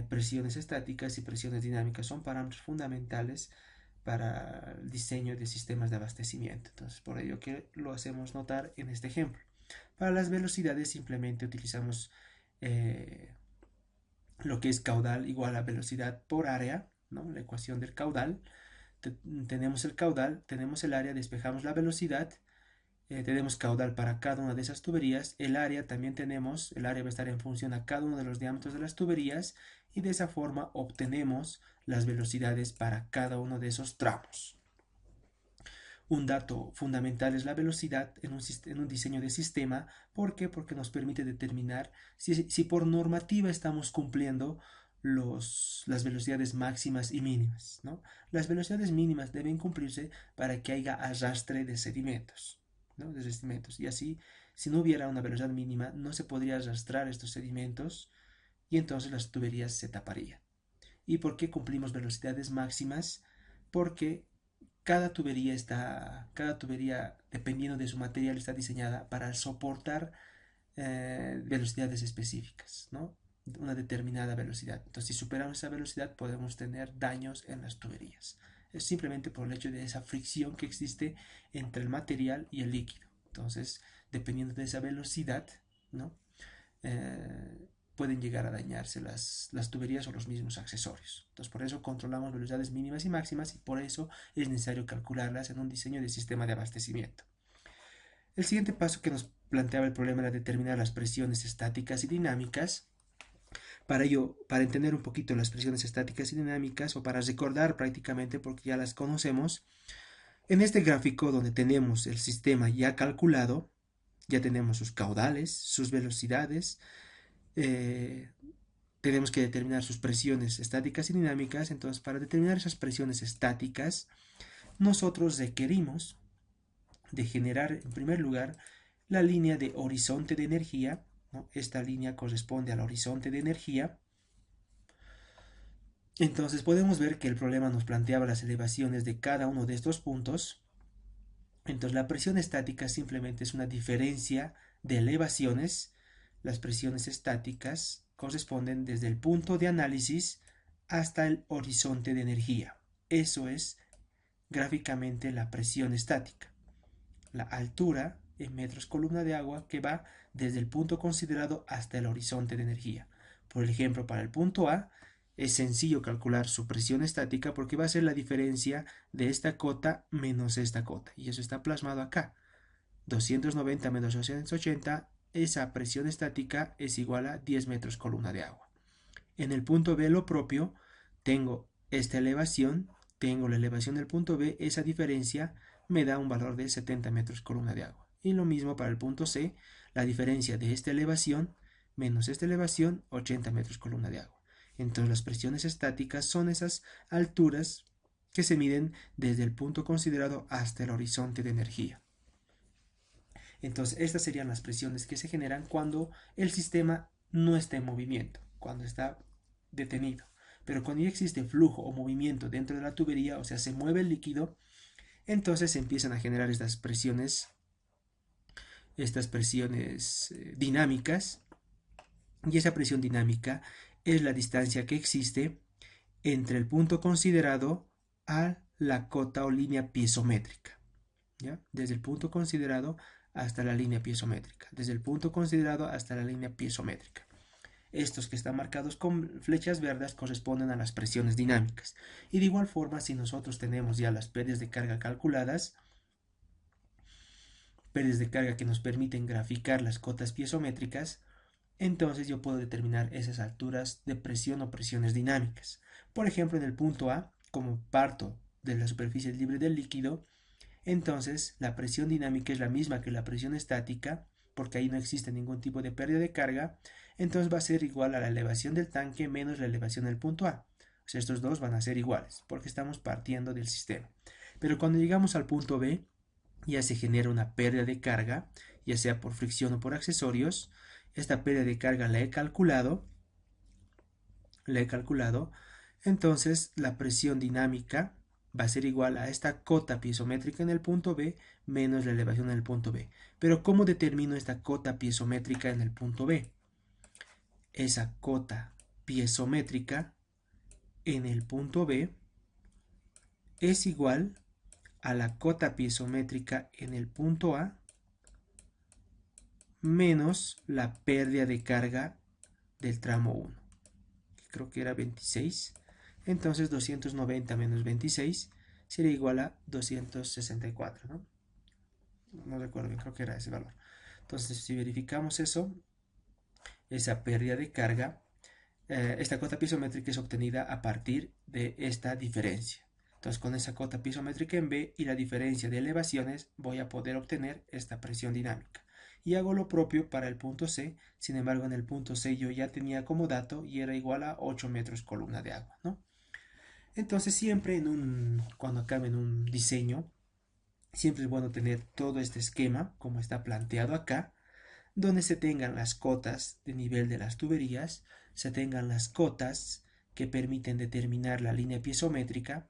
presiones estáticas y presiones dinámicas. Son parámetros fundamentales para el diseño de sistemas de abastecimiento. Entonces por ello que lo hacemos notar en este ejemplo. Para las velocidades simplemente utilizamos lo que es caudal igual a velocidad por área, ¿no? La ecuación del caudal. Tenemos el caudal, tenemos el área, despejamos la velocidad, tenemos caudal para cada una de esas tuberías, el área también tenemos, el área va a estar en función a cada uno de los diámetros de las tuberías y de esa forma obtenemos las velocidades para cada uno de esos tramos. Un dato fundamental es la velocidad en un diseño de sistema. ¿Por qué? Porque nos permite determinar si por normativa estamos cumpliendo las velocidades máximas y mínimas, ¿no? Las velocidades mínimas deben cumplirse para que haya arrastre de sedimentos, ¿no? De sedimentos. Y así, si no hubiera una velocidad mínima, no se podría arrastrar estos sedimentos y entonces las tuberías se taparían. ¿Y por qué cumplimos velocidades máximas? Porque cada tubería, dependiendo de su material, está diseñada para soportar velocidades específicas, ¿no? Una determinada velocidad. Entonces, si superamos esa velocidad, podemos tener daños en las tuberías. Es simplemente por el hecho de esa fricción que existe entre el material y el líquido. Entonces, dependiendo de esa velocidad, ¿no? Pueden llegar a dañarse las tuberías o los mismos accesorios. Entonces, por eso controlamos velocidades mínimas y máximas y por eso es necesario calcularlas en un diseño de sistema de abastecimiento. El siguiente paso que nos planteaba el problema era determinar las presiones estáticas y dinámicas. Para ello, para entender un poquito las presiones estáticas y dinámicas, o para recordar prácticamente porque ya las conocemos, en este gráfico donde tenemos el sistema ya calculado, ya tenemos sus caudales, sus velocidades, tenemos que determinar sus presiones estáticas y dinámicas. Entonces, para determinar esas presiones estáticas, nosotros requerimos de generar en primer lugar la línea de horizonte de energía, ¿no? Esta línea corresponde al horizonte de energía. Entonces podemos ver que el problema nos planteaba las elevaciones de cada uno de estos puntos. Entonces la presión estática simplemente es una diferencia de elevaciones. Las presiones estáticas corresponden desde el punto de análisis hasta el horizonte de energía. Eso es gráficamente la presión estática. La altura en metros columna de agua que va desde el punto considerado hasta el horizonte de energía. Por ejemplo, para el punto A es sencillo calcular su presión estática porque va a ser la diferencia de esta cota menos esta cota. Y eso está plasmado acá. 290 menos 280, esa presión estática es igual a 10 metros columna de agua. En el punto B lo propio, tengo esta elevación, tengo la elevación del punto B, esa diferencia me da un valor de 70 metros columna de agua. Y lo mismo para el punto C, la diferencia de esta elevación menos esta elevación, 80 metros columna de agua. Entonces las presiones estáticas son esas alturas que se miden desde el punto considerado hasta el horizonte de energía. Entonces estas serían las presiones que se generan cuando el sistema no está en movimiento, cuando está detenido. Pero cuando ya existe flujo o movimiento dentro de la tubería, o sea, se mueve el líquido, entonces se empiezan a generar estas presiones dinámicas, y esa presión dinámica es la distancia que existe entre el punto considerado a la cota o línea piezométrica, ¿ya? Desde el punto considerado hasta la línea piezométrica, desde el punto considerado hasta la línea piezométrica. Estos que están marcados con flechas verdes corresponden a las presiones dinámicas. Y de igual forma, si nosotros tenemos ya las pérdidas de carga calculadas, pérdidas de carga que nos permiten graficar las cotas piezométricas, entonces yo puedo determinar esas alturas de presión o presiones dinámicas. Por ejemplo, en el punto A, como parto de la superficie libre del líquido, entonces la presión dinámica es la misma que la presión estática, porque ahí no existe ningún tipo de pérdida de carga, entonces va a ser igual a la elevación del tanque menos la elevación del punto A. O sea, estos dos van a ser iguales, porque estamos partiendo del sistema. Pero cuando llegamos al punto B, ya se genera una pérdida de carga, ya sea por fricción o por accesorios. Esta pérdida de carga la he calculado, entonces la presión dinámica va a ser igual a esta cota piezométrica en el punto B menos la elevación en el punto B. Pero ¿cómo determino esta cota piezométrica en el punto B? Esa cota piezométrica en el punto B es igual a la cota piezométrica en el punto A menos la pérdida de carga del tramo 1. Creo que era 26. Entonces 290 menos 26 sería igual a 264, ¿no? No recuerdo bien, creo que era ese valor. Entonces, si verificamos eso, esa pérdida de carga, esta cota piezométrica es obtenida a partir de esta diferencia. Entonces, con esa cota piezométrica en B y la diferencia de elevaciones, voy a poder obtener esta presión dinámica. Y hago lo propio para el punto C. Sin embargo, en el punto C yo ya tenía como dato y era igual a 8 metros columna de agua, ¿no? Entonces, siempre cuando acabe en un diseño, siempre es bueno tener todo este esquema, como está planteado acá, donde se tengan las cotas de nivel de las tuberías, se tengan las cotas que permiten determinar la línea piezométrica,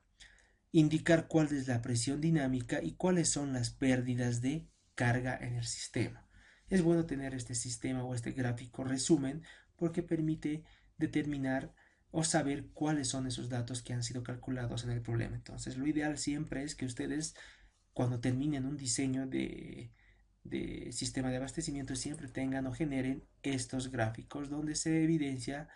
indicar cuál es la presión dinámica y cuáles son las pérdidas de carga en el sistema. Es bueno tener este sistema o este gráfico resumen porque permite determinar o saber cuáles son esos datos que han sido calculados en el problema. Entonces, lo ideal siempre es que ustedes, cuando terminen un diseño de sistema de abastecimiento, siempre tengan o generen estos gráficos donde se evidencia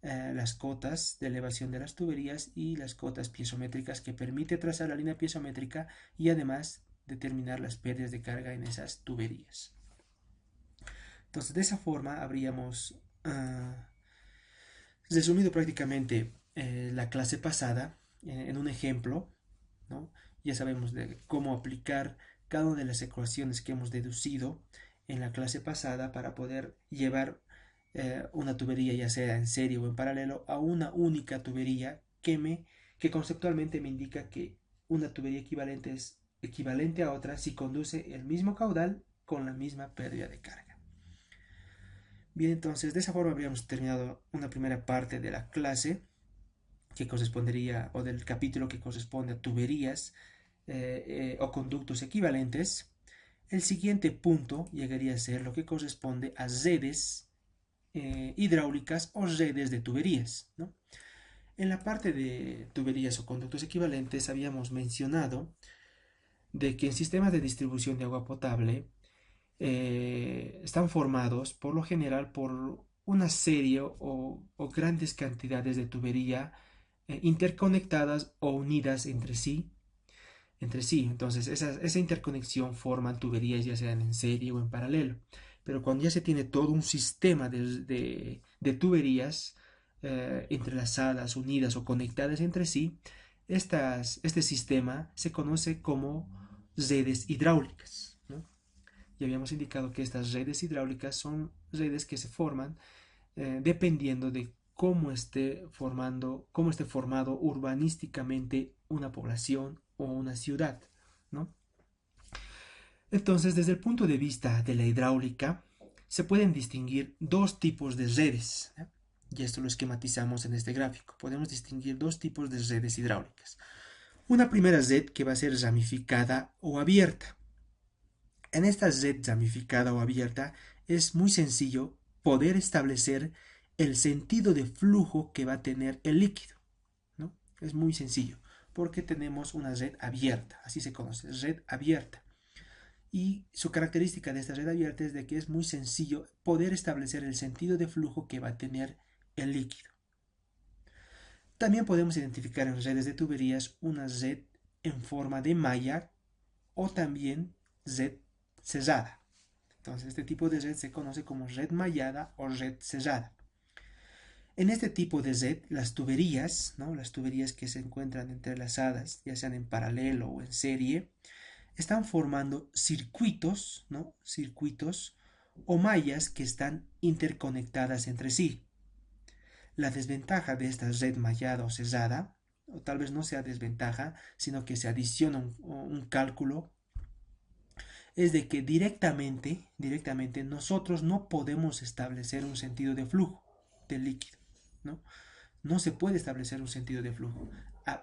las cotas de elevación de las tuberías y las cotas piezométricas que permite trazar la línea piezométrica y además determinar las pérdidas de carga en esas tuberías. Entonces, de esa forma habríamos resumido prácticamente la clase pasada en un ejemplo, ¿no? Ya sabemos de cómo aplicar cada una de las ecuaciones que hemos deducido en la clase pasada para poder llevar una tubería, ya sea en serie o en paralelo, a una única tubería que conceptualmente me indica que una tubería equivalente es equivalente a otra si conduce el mismo caudal con la misma pérdida de carga. Bien, entonces de esa forma habríamos terminado una primera parte de la clase que correspondería, o del capítulo que corresponde a tuberías o conductos equivalentes. El siguiente punto llegaría a ser lo que corresponde a redes hidráulicas o redes de tuberías, ¿no? En la parte de tuberías o conductos equivalentes habíamos mencionado de que en sistemas de distribución de agua potable están formados por lo general por una serie o grandes cantidades de tubería interconectadas o unidas entre sí. Entonces esa interconexión forman tuberías ya sean en serie o en paralelo. Pero cuando ya se tiene todo un sistema de tuberías entrelazadas, unidas o conectadas entre sí, este sistema se conoce como redes hidráulicas, ¿no? Ya habíamos indicado que estas redes hidráulicas son redes que se forman dependiendo de cómo esté formado urbanísticamente una población o una ciudad, ¿no? Entonces, desde el punto de vista de la hidráulica, se pueden distinguir dos tipos de redes, ¿eh? Y esto lo esquematizamos en este gráfico. Podemos distinguir dos tipos de redes hidráulicas. Una primera red que va a ser ramificada o abierta. En esta red ramificada o abierta es muy sencillo poder establecer el sentido de flujo que va a tener el líquido, ¿no? Es muy sencillo, porque tenemos una red abierta, así se conoce, red abierta. Y su característica de esta red abierta es de que es muy sencillo poder establecer el sentido de flujo que va a tener el líquido. También podemos identificar en redes de tuberías una red en forma de malla o también red cerrada. Entonces este tipo de red se conoce como red mallada o red cerrada. En este tipo de red, las tuberías, ¿no? Las tuberías que se encuentran entrelazadas, ya sean en paralelo o en serie, están formando circuitos, ¿no? Circuitos o mallas que están interconectadas entre sí. La desventaja de esta red mallada o cerrada, o tal vez no sea desventaja, sino que se adiciona un cálculo, es de que directamente nosotros no podemos establecer un sentido de flujo del líquido, ¿no? No se puede establecer un sentido de flujo.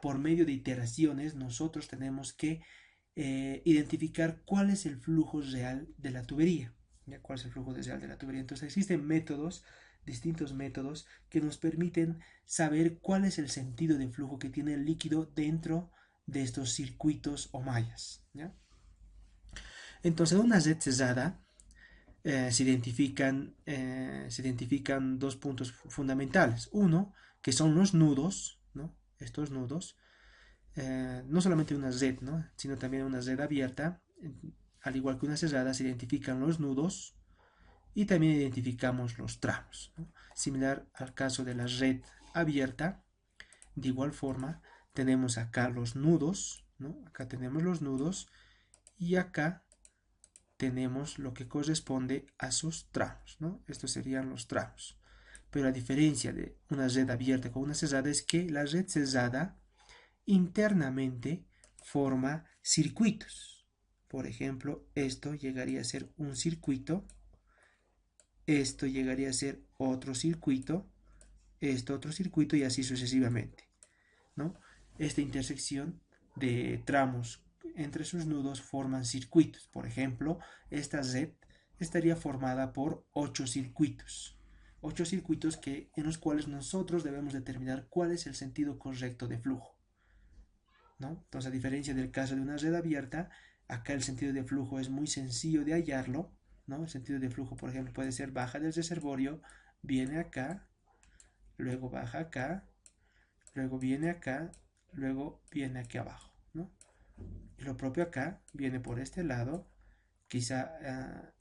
Por medio de iteraciones nosotros tenemos que identificar cuál es el flujo real de la tubería. ¿Ya? ¿Cuál es el flujo real de la tubería? Entonces existen métodos, distintos métodos, que nos permiten saber cuál es el sentido de flujo que tiene el líquido dentro de estos circuitos o mallas. ¿Ya? Entonces, en una red cerrada se identifican dos puntos fundamentales. Uno, que son los nudos, ¿no? Estos nudos, no solamente una red, ¿no? Sino también una red abierta, al igual que una cerrada, se identifican los nudos y también identificamos los tramos, ¿no? Similar al caso de la red abierta, de igual forma tenemos acá los nudos, ¿no? Acá tenemos los nudos y acá tenemos lo que corresponde a sus tramos, ¿no? Estos serían los tramos. Pero a diferencia de una red abierta con una cerrada es que la red cerrada internamente forma circuitos. Por ejemplo, esto llegaría a ser un circuito, esto llegaría a ser otro circuito, esto otro circuito y así sucesivamente, ¿no? Esta intersección de tramos entre sus nudos forman circuitos. Por ejemplo, esta red estaría formada por 8 circuitos. 8 circuitos en los cuales nosotros debemos determinar cuál es el sentido correcto de flujo, ¿no? Entonces, a diferencia del caso de una red abierta, acá el sentido de flujo es muy sencillo de hallarlo, ¿no? El sentido de flujo, por ejemplo, puede ser baja del reservorio, viene acá, luego baja acá, luego viene acá, luego viene aquí abajo, ¿no? Y lo propio acá viene por este lado, quizá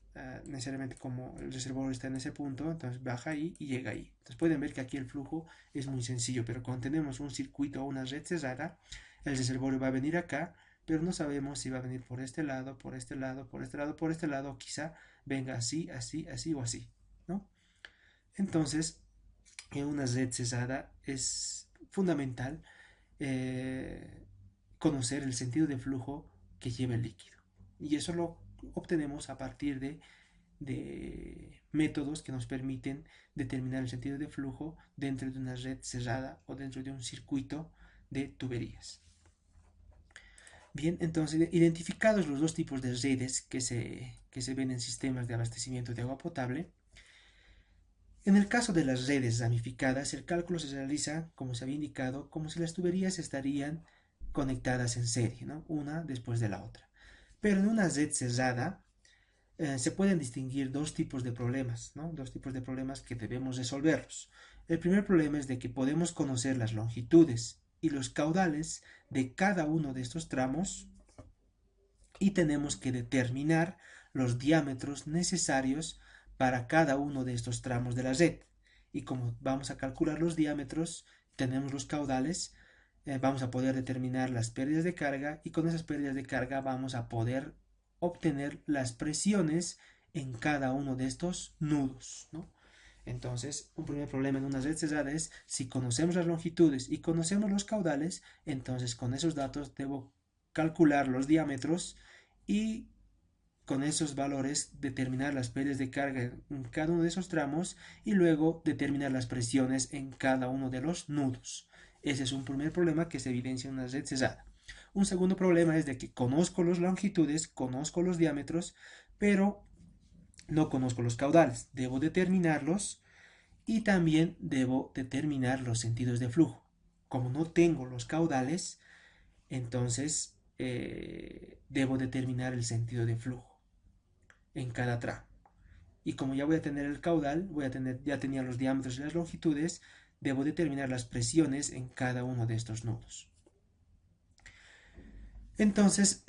necesariamente como el reservorio está en ese punto, entonces baja ahí y llega ahí. Entonces pueden ver que aquí el flujo es muy sencillo, pero cuando tenemos un circuito o una red cerrada, el reservorio va a venir acá, pero no sabemos si va a venir por este lado, por este lado, por este lado, por este lado, o quizá venga así, así, así o así, ¿no? Entonces, en una red cerrada es fundamental conocer el sentido de flujo que lleva el líquido. Y eso lo obtenemos a partir de métodos que nos permiten determinar el sentido de flujo dentro de una red cerrada o dentro de un circuito de tuberías. Bien, entonces identificados los dos tipos de redes que se ven en sistemas de abastecimiento de agua potable, en el caso de las redes ramificadas, el cálculo se realiza, como se había indicado, como si las tuberías estarían conectadas en serie, ¿no? Una después de la otra. Pero en una red cerrada se pueden distinguir dos tipos de problemas, ¿no? Dos tipos de problemas que debemos resolverlos. El primer problema es de que podemos conocer las longitudes y los caudales de cada uno de estos tramos y tenemos que determinar los diámetros necesarios para cada uno de estos tramos de la red. Y como vamos a calcular los diámetros, tenemos los caudales, vamos a poder determinar las pérdidas de carga y con esas pérdidas de carga vamos a poder obtener las presiones en cada uno de estos nudos, ¿no? Entonces, un primer problema en una red cerrada es si conocemos las longitudes y conocemos los caudales, entonces con esos datos debo calcular los diámetros y con esos valores determinar las pérdidas de carga en cada uno de esos tramos y luego determinar las presiones en cada uno de los nudos. Ese es un primer problema que se evidencia en una red cerrada. Un segundo problema es de que conozco las longitudes, conozco los diámetros, pero No conozco los caudales, debo determinarlos y también debo determinar los sentidos de flujo. Como no tengo los caudales, entonces debo determinar el sentido de flujo en cada tramo. Y como ya voy a tener el caudal, ya tenía los diámetros y las longitudes, debo determinar las presiones en cada uno de estos nudos. Entonces,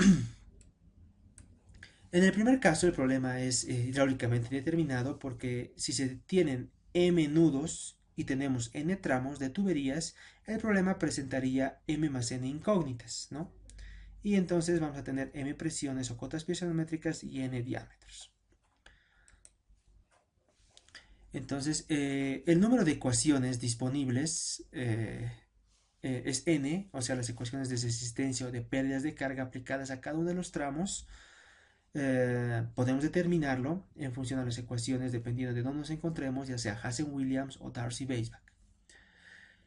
en el primer caso el problema es hidráulicamente determinado porque si se tienen m nudos y tenemos n tramos de tuberías, el problema presentaría m más n incógnitas, ¿no? Y entonces vamos a tener m presiones o cotas piezométricas y n diámetros. Entonces, el número de ecuaciones disponibles es n, o sea, las ecuaciones de resistencia o de pérdidas de carga aplicadas a cada uno de los tramos. Podemos determinarlo en función de las ecuaciones dependiendo de dónde nos encontremos, ya sea Hazen-Williams o Darcy-Weisbach.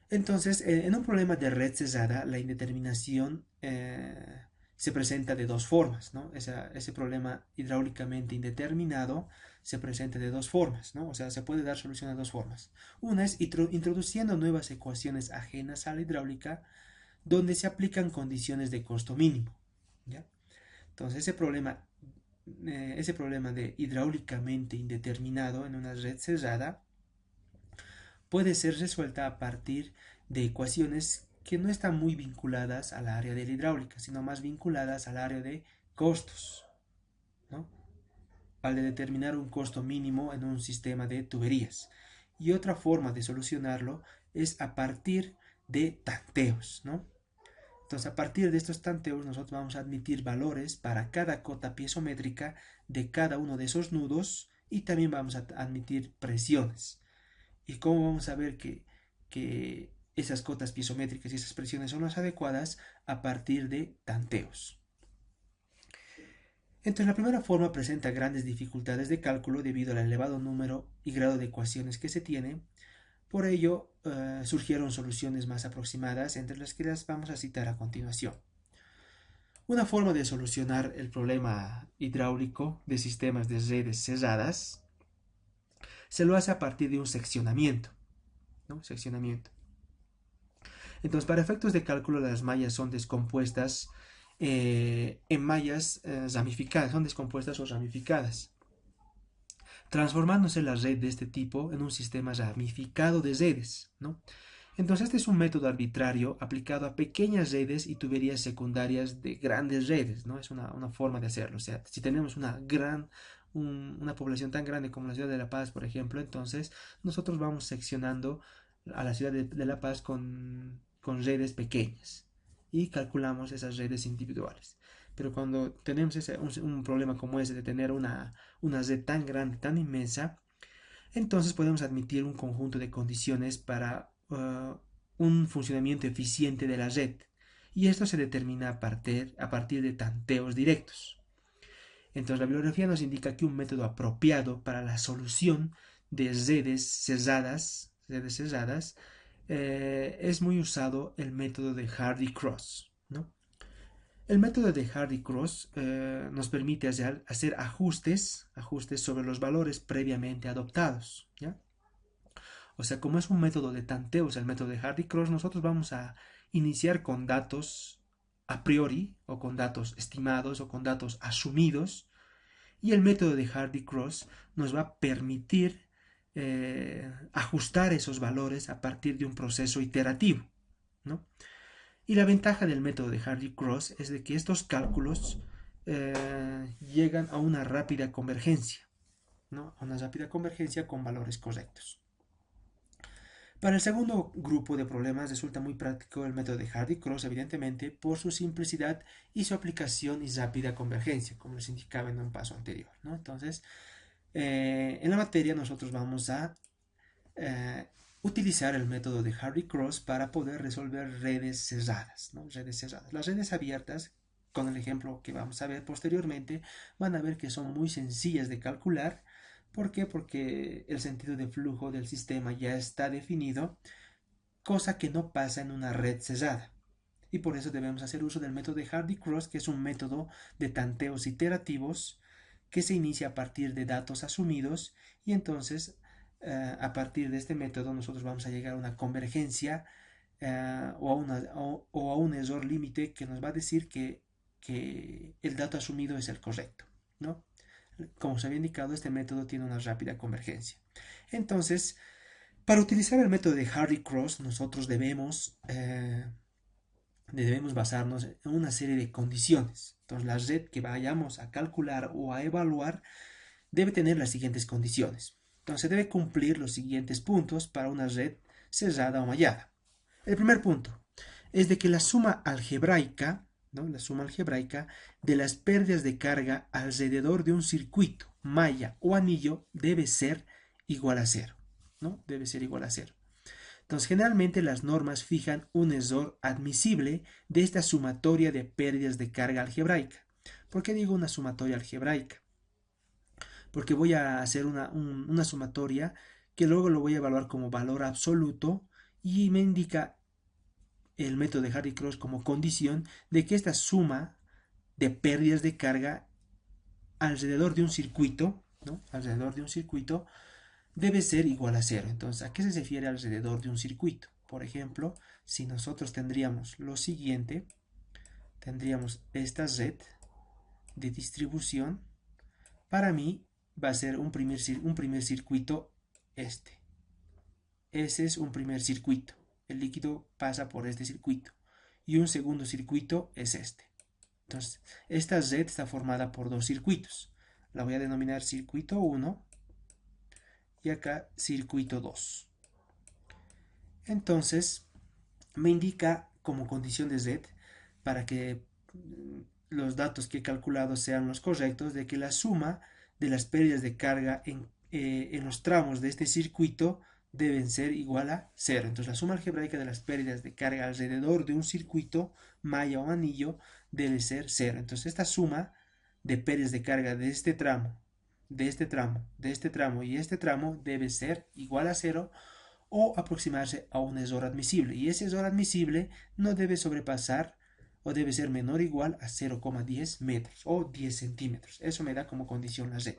Entonces, en un problema de red cerrada, la indeterminación se presenta de dos formas, ¿no? Ese problema hidráulicamente indeterminado se presenta de dos formas, ¿no? O sea, se puede dar solución de dos formas. Una es introduciendo nuevas ecuaciones ajenas a la hidráulica donde se aplican condiciones de costo mínimo, ¿ya? Entonces, ese problema de hidráulicamente indeterminado en una red cerrada puede ser resuelta a partir de ecuaciones que no están muy vinculadas al área de la hidráulica, sino más vinculadas al área de costos, ¿no? Al de determinar un costo mínimo en un sistema de tuberías. Y otra forma de solucionarlo es a partir de tanteos, ¿no? Entonces, a partir de estos tanteos, nosotros vamos a admitir valores para cada cota piezométrica de cada uno de esos nudos y también vamos a admitir presiones. ¿Y cómo vamos a ver que esas cotas piezométricas y esas presiones son las adecuadas? A partir de tanteos. Entonces, la primera forma presenta grandes dificultades de cálculo debido al elevado número y grado de ecuaciones que se tiene. Por ello, surgieron soluciones más aproximadas, entre las que las vamos a citar a continuación. Una forma de solucionar el problema hidráulico de sistemas de redes cerradas se lo hace a partir de un seccionamiento, ¿no? Seccionamiento. Entonces, para efectos de cálculo, las mallas son descompuestas en mallas ramificadas, son descompuestas o ramificadas, transformándose la red de este tipo en un sistema ramificado de redes, ¿no? Entonces, este es un método arbitrario aplicado a pequeñas redes y tuberías secundarias de grandes redes, ¿no? Es una forma de hacerlo. O sea, si tenemos una población tan grande como la ciudad de La Paz, por ejemplo, entonces nosotros vamos seccionando a la ciudad de La Paz con redes pequeñas y calculamos esas redes individuales. Pero cuando tenemos un problema como ese de tener una red tan grande, tan inmensa, entonces podemos admitir un conjunto de condiciones para un funcionamiento eficiente de la red. Y esto se determina a partir de tanteos directos. Entonces la bibliografía nos indica que un método apropiado para la solución de redes cerradas es muy usado el método de Hardy-Cross, ¿no? El método de Hardy-Cross nos permite hacer ajustes sobre los valores previamente adoptados, ¿ya? O sea, como es un método de tanteos, el método de Hardy-Cross, nosotros vamos a iniciar con datos a priori, o con datos estimados, o con datos asumidos, y el método de Hardy-Cross nos va a permitir ajustar esos valores a partir de un proceso iterativo, ¿no? Y la ventaja del método de Hardy-Cross es de que estos cálculos llegan a una rápida convergencia, ¿no? A una rápida convergencia con valores correctos. Para el segundo grupo de problemas resulta muy práctico el método de Hardy-Cross, evidentemente, por su simplicidad y su aplicación y rápida convergencia, como les indicaba en un paso anterior, ¿no? Entonces, en la materia nosotros vamos a utilizar el método de Hardy-Cross para poder resolver redes cerradas, ¿no? Redes cerradas. Las redes abiertas, con el ejemplo que vamos a ver posteriormente, van a ver que son muy sencillas de calcular. ¿Por qué? Porque el sentido de flujo del sistema ya está definido, cosa que no pasa en una red cerrada. Y por eso debemos hacer uso del método de Hardy-Cross, que es un método de tanteos iterativos que se inicia a partir de datos asumidos y entonces a partir de este método nosotros vamos a llegar a una convergencia o a un error límite que nos va a decir que el dato asumido es el correcto, ¿no? Como se había indicado, este método tiene una rápida convergencia. Entonces, para utilizar el método de Hardy-Cross, nosotros debemos basarnos en una serie de condiciones. Entonces, la red que vayamos a calcular o a evaluar debe tener las siguientes condiciones. Entonces, debe cumplir los siguientes puntos para una red cerrada o mallada. El primer punto es de que la suma algebraica, ¿no? La suma algebraica de las pérdidas de carga alrededor de un circuito, malla o anillo debe ser igual a cero, ¿no? Debe ser igual a cero. Entonces, generalmente las normas fijan un error admisible de esta sumatoria de pérdidas de carga algebraica. ¿Por qué digo una sumatoria algebraica? Porque voy a hacer una sumatoria que luego lo voy a evaluar como valor absoluto y me indica el método de Hardy-Cross como condición de que esta suma de pérdidas de carga alrededor de un circuito, ¿no? Alrededor de un circuito debe ser igual a cero. Entonces, ¿a qué se refiere alrededor de un circuito? Por ejemplo, si nosotros tendríamos lo siguiente, tendríamos esta red de distribución, para mí va a ser un primer circuito este. Ese es un primer circuito. El líquido pasa por este circuito. Y un segundo circuito es este. Entonces, esta red está formada por dos circuitos. La voy a denominar circuito 1 y acá circuito 2. Entonces, me indica como condición de red, para que los datos que he calculado sean los correctos, de que la suma de las pérdidas de carga en los tramos de este circuito deben ser igual a cero. Entonces la suma algebraica de las pérdidas de carga alrededor de un circuito, malla o anillo, debe ser cero. Entonces esta suma de pérdidas de carga de este tramo, de este tramo, de este tramo y este tramo debe ser igual a cero o aproximarse a un error admisible. Y ese error admisible no debe sobrepasar o debe ser menor o igual a 0,10 metros o 10 centímetros. Eso me da como condición la red.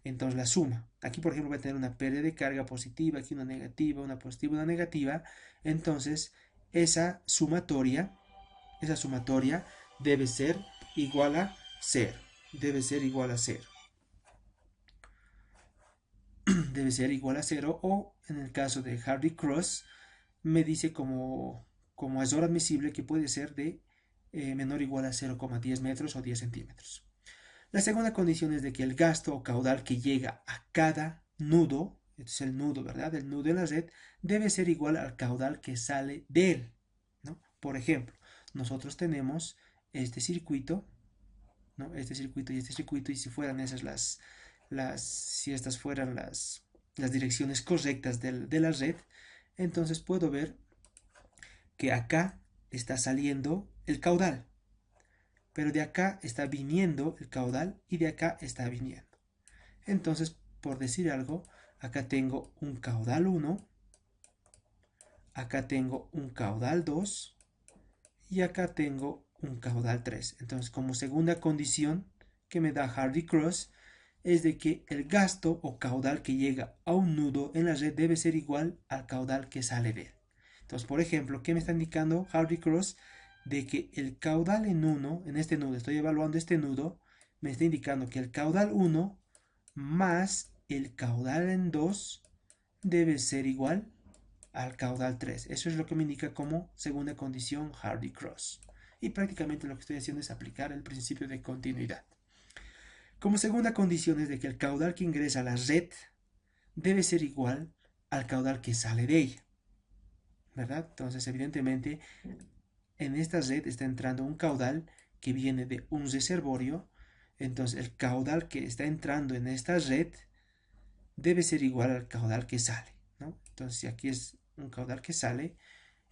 Entonces la suma, aquí por ejemplo voy a tener una pérdida de carga positiva, aquí una negativa, una positiva, una negativa. Entonces esa sumatoria debe ser igual a 0. Debe ser igual a 0. Debe ser igual a 0 o en el caso de Hardy-Cross me dice como error admisible que puede ser de menor o igual a 0,10 metros o 10 centímetros. La segunda condición es de que el gasto o caudal que llega a cada nudo, este es el nudo, ¿verdad? El nudo en la red debe ser igual al caudal que sale de él, ¿no? Por ejemplo, nosotros tenemos este circuito, ¿no? Este circuito y este circuito, y si fueran esas si estas fueran las direcciones correctas de la red, entonces puedo ver que acá está saliendo el caudal, pero de acá está viniendo el caudal y de acá está viniendo. Entonces, por decir algo, acá tengo un caudal 1, acá tengo un caudal 2 y acá tengo un caudal 3. Entonces, como segunda condición que me da Hardy-Cross es de que el gasto o caudal que llega a un nudo en la red debe ser igual al caudal que sale de él. Entonces, por ejemplo, ¿qué me está indicando Hardy-Cross? De que el caudal en este nudo, estoy evaluando este nudo, me está indicando que el caudal 1 más el caudal en 2 debe ser igual al caudal 3. Eso es lo que me indica como segunda condición Hardy-Cross. Y prácticamente lo que estoy haciendo es aplicar el principio de continuidad. Como segunda condición es de que el caudal que ingresa a la red debe ser igual al caudal que sale de ella, ¿verdad? Entonces, evidentemente, en esta red está entrando un caudal que viene de un reservorio. Entonces, el caudal que está entrando en esta red debe ser igual al caudal que sale, ¿no? Entonces, si aquí es un caudal que sale,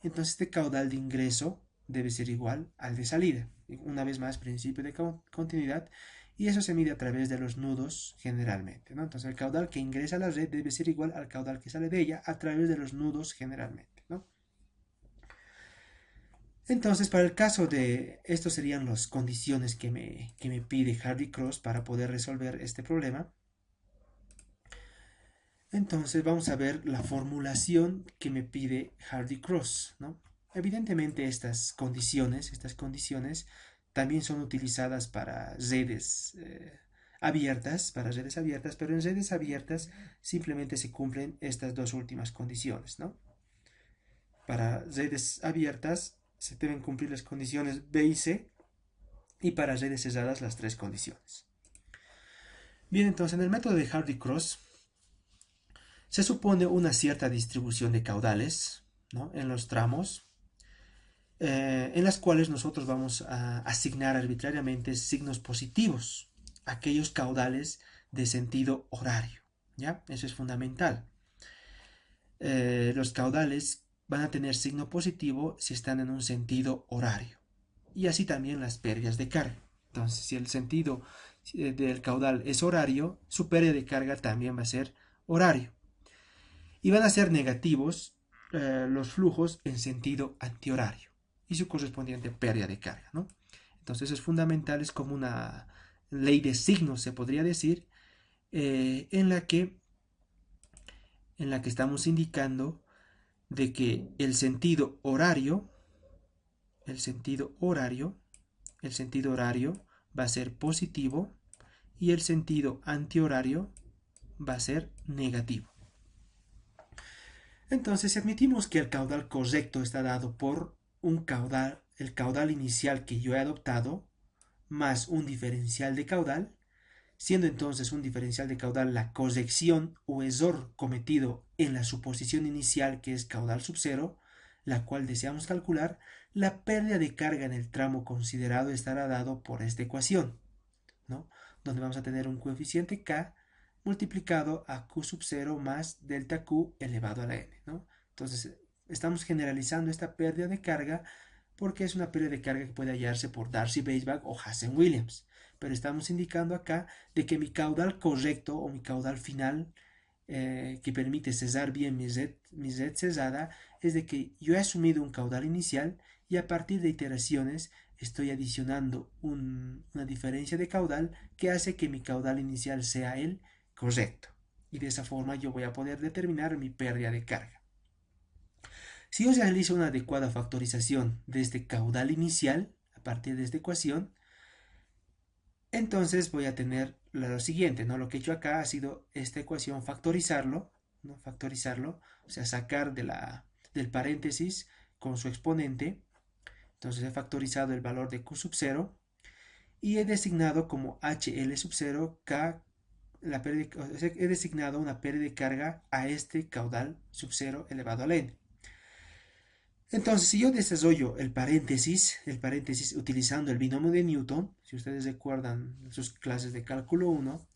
entonces este caudal de ingreso debe ser igual al de salida. Una vez más, principio de continuidad, y eso se mide a través de los nudos generalmente, ¿no? Entonces el caudal que ingresa a la red debe ser igual al caudal que sale de ella a través de los nudos generalmente, ¿no? Entonces, para el caso de estos serían las condiciones que me pide Hardy-Cross para poder resolver este problema. Entonces vamos a ver la formulación que me pide Hardy-Cross, ¿no? Evidentemente estas condiciones también son utilizadas para redes abiertas, pero en redes abiertas simplemente se cumplen estas dos últimas condiciones, ¿no? Para redes abiertas se deben cumplir las condiciones B y C, y para redes cerradas las tres condiciones. Bien, entonces en el método de Hardy-Cross se supone una cierta distribución de caudales, ¿no?, en los tramos, en las cuales nosotros vamos a asignar arbitrariamente signos positivos a aquellos caudales de sentido horario. ¿Ya? Eso es fundamental. Los caudales van a tener signo positivo si están en un sentido horario. Y así también las pérdidas de carga. Entonces, si el sentido del caudal es horario, su pérdida de carga también va a ser horario. Y van a ser negativos los flujos en sentido antihorario y su correspondiente pérdida de carga, ¿no? Entonces es fundamental, es como una ley de signos, se podría decir, en la que estamos indicando de que el sentido horario va a ser positivo y el sentido antihorario va a ser negativo. Entonces, si admitimos que el caudal correcto está dado por el caudal inicial que yo he adoptado, más un diferencial de caudal, siendo entonces un diferencial de caudal la corrección o error cometido en la suposición inicial, que es caudal sub cero, la cual deseamos calcular, la pérdida de carga en el tramo considerado estará dado por esta ecuación, ¿no?, donde vamos a tener un coeficiente k multiplicado a q sub 0 más delta q elevado a la n, ¿no? Entonces, estamos generalizando esta pérdida de carga porque es una pérdida de carga que puede hallarse por Darcy-Weisbach o Hazen-Williams. Pero estamos indicando acá de que mi caudal correcto o mi caudal final que permite cesar bien mi red cesada es de que yo he asumido un caudal inicial y a partir de iteraciones estoy adicionando una diferencia de caudal que hace que mi caudal inicial sea el correcto. Y de esa forma yo voy a poder determinar mi pérdida de carga. Si yo realizo una adecuada factorización de este caudal inicial a partir de esta ecuación, entonces voy a tener lo siguiente, ¿no? Lo que he hecho acá ha sido esta ecuación factorizarlo, ¿no? Factorizarlo, o sea, sacar del paréntesis con su exponente. Entonces he factorizado el valor de Q sub 0 y he designado como HL sub 0 K, he designado una pérdida de carga a este caudal sub 0 elevado a la n. Entonces, si yo desarrollo el paréntesis utilizando el binomio de Newton, si ustedes recuerdan sus clases de cálculo 1,